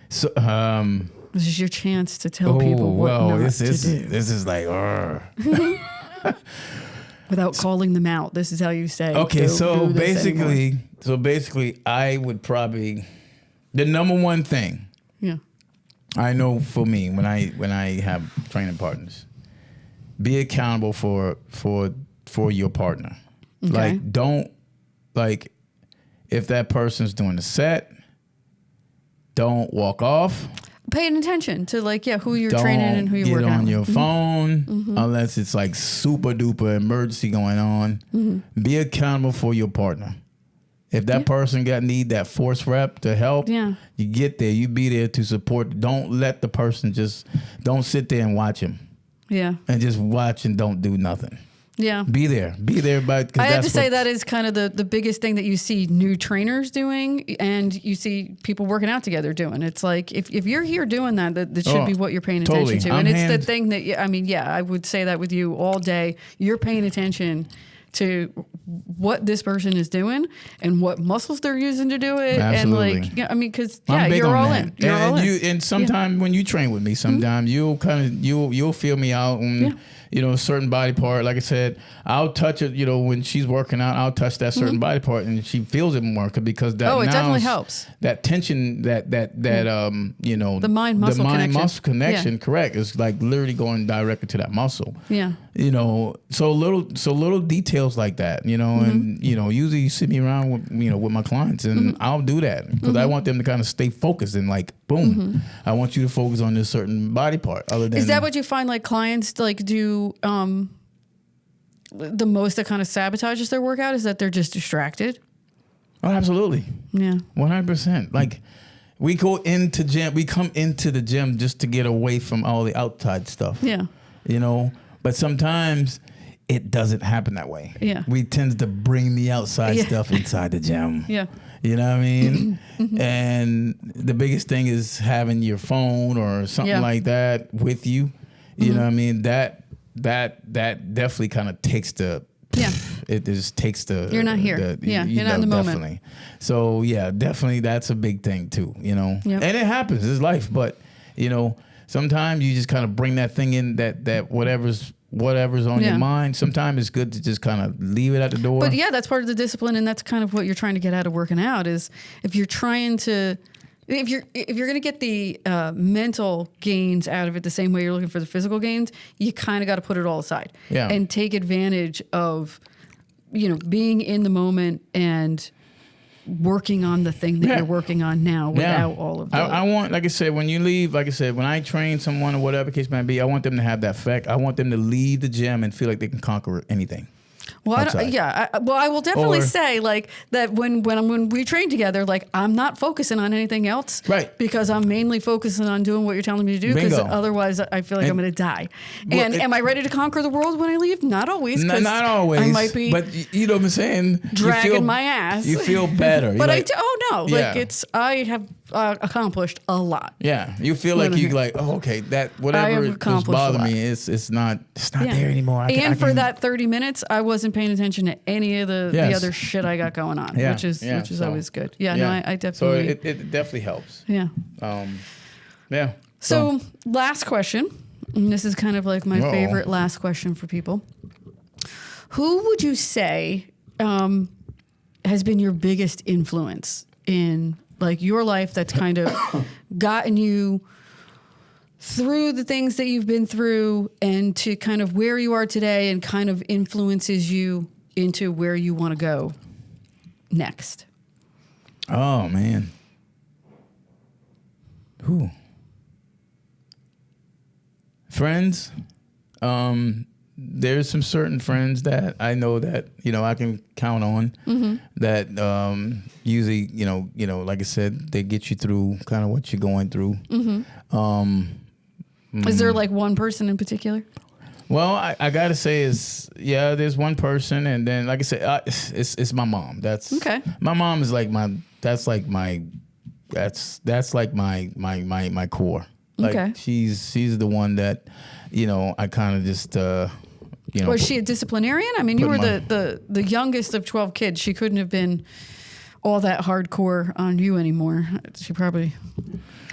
this is your chance to tell people what not to do. This is like, without calling them out. This is how you say. Okay, so basically, I would probably the number one thing. Yeah. I know for me when I have training partners, be accountable for your partner. Okay. If that person's doing the set, don't walk off. Paying attention to who you're training and who you're working on with. your phone unless it's like super duper emergency going on. Be accountable for your partner. If that person need that force rep to help, you get there. You be there to support. Don't let the person don't sit there and watch him. Yeah. And just watch and don't do nothing. Yeah. Be there. I have to say that is kind of the biggest thing that you see new trainers doing and you see people working out together doing. It's like, if you're here doing that should be what you're paying attention to. And it's the thing that, I would say that with you all day. You're paying attention to what this person is doing and what muscles they're using to do it. Absolutely. And because you're all in. You're all in. And sometimes when you train with me, you'll you'll feel me out and a certain body part. Like I said, I'll touch it, when she's working out, I'll touch that certain body part and she feels it more because that it definitely helps. That tension, that the mind muscle connection, correct, is like literally going directly to that muscle. Yeah. So little details like that, and usually you see me around with my clients and I'll do that because I want them to kind of stay focused and boom, I want you to focus on this certain body part. Is that what you find clients do the most that kind of sabotages their workout is that they're just distracted? Oh, absolutely. Yeah. 100%. We come into the gym just to get away from all the outside stuff. Yeah. But sometimes it doesn't happen that way. Yeah. We tend to bring the outside stuff inside the gym. Yeah. You know what I mean? And the biggest thing is having your phone or something like that with you. You know what I mean? That definitely kind of takes the it just takes the you're not here. You're not in the moment. Definitely. So definitely that's a big thing too, and it happens, it's life, but sometimes you just kind of bring that thing in that whatever's on your mind. Sometimes it's good to just kind of leave it at the door. But that's part of the discipline, and that's kind of what you're trying to get out of working out is if you're going to get the mental gains out of it the same way you're looking for the physical gains, you kind of got to put it all aside and take advantage of, being in the moment and working on the thing that you're working on now without all of that. I want, like I said, when you leave, like I said, when I train someone or whatever case may be, I want them to have that effect. I want them to leave the gym and feel like they can conquer anything. Well, I will definitely say like that when we train together, like I'm not focusing on anything else, right? Because I'm mainly focusing on doing what you're telling me to do. Because otherwise, I feel like I'm going to die. And am I ready to conquer the world when I leave? Not always. Not always. I might be, but you know what I'm saying. Dragging my ass. You feel better. But I have accomplished a lot. Yeah, you feel like you like, oh, okay, that whatever was bothering me, it's not there anymore. For that 30 minutes, I wasn't paying attention to any of the other shit I got going on, which is always good. I definitely. So it definitely helps. Yeah. Yeah. So last question, and this is kind of like my favorite last question for people. Who would you say has been your biggest influence in like your life that's kind of gotten you through the things that you've been through and to kind of where you are today and kind of influences you into where you want to go next? Oh, man. Who? Friends. There's some certain friends that I know that, I can count on that usually, like I said, they get you through kind of what you're going through. Is there like one person in particular? Well, I got to say there's one person. And then, like I said, it's my mom. That's okay. My mom is like that's like my core. Like she's the one that, I kind of just, Was she a disciplinarian? I mean, you were the youngest of 12 kids. She couldn't have been all that hardcore on you anymore. She probably.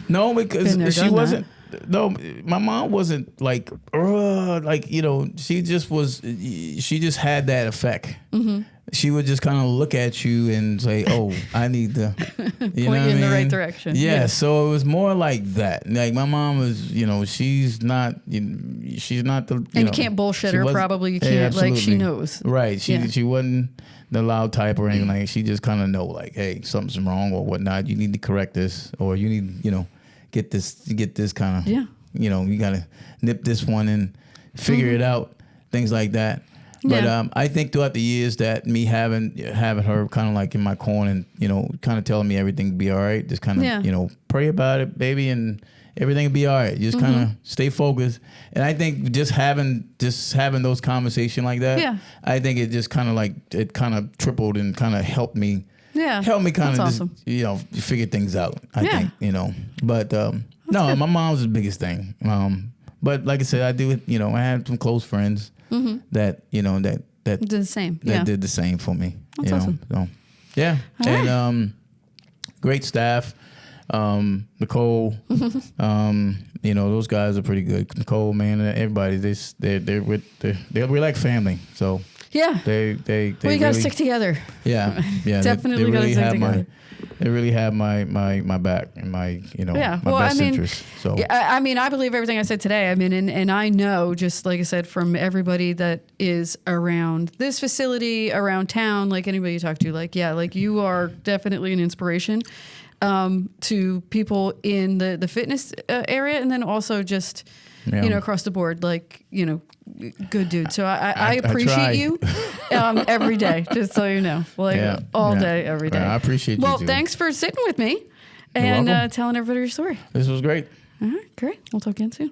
No, because she wasn't. No, my mom wasn't like, she just was. She just had that effect. Mm-hmm. She would just kind of look at you and say, "Oh, I need to point you in the right direction." Yeah, so it was more like that. Like my mom was, she's not the. You can't bullshit her. Probably you can't. Like she knows. Right. She wasn't the loud type or anything. Like she just kind of know, like, hey, something's wrong or whatnot. You need to correct this, or you need, get this kind of. Yeah. You gotta nip this one and figure it out. Things like that. But I think throughout the years that me having her kind of like in my corner and, kind of telling me everything will be all right, just kind of, pray about it, baby, and everything will be all right. Just kind of stay focused. And I think just having those conversations like that, I think it just kind of tripled and kind of helped me. Yeah. Helped me kind of awesome. Just, figure things out, I think, But, no, good. My mom's the biggest thing. But like I said, I do, I have some close friends. That that did the same. That did the same for me. That's awesome. So, yeah, all and right. Great staff. Nicole. Those guys are pretty good. Nicole, man, everybody. They're like family. So yeah, they you really, gotta stick together. Yeah. Definitely they really gotta stick together. They really have my back and my best interest. So I believe everything I said today. I mean, and I know, just like I said, from everybody that is around this facility, around town, like anybody you talk to, like you are definitely an inspiration to people in the fitness area, and then also just across the board, like good dude. So I appreciate you every day, just so you know, all day, every day. I appreciate you. Well, thanks for sitting with me and telling everybody your story. This was great. All right, great. We'll talk again soon.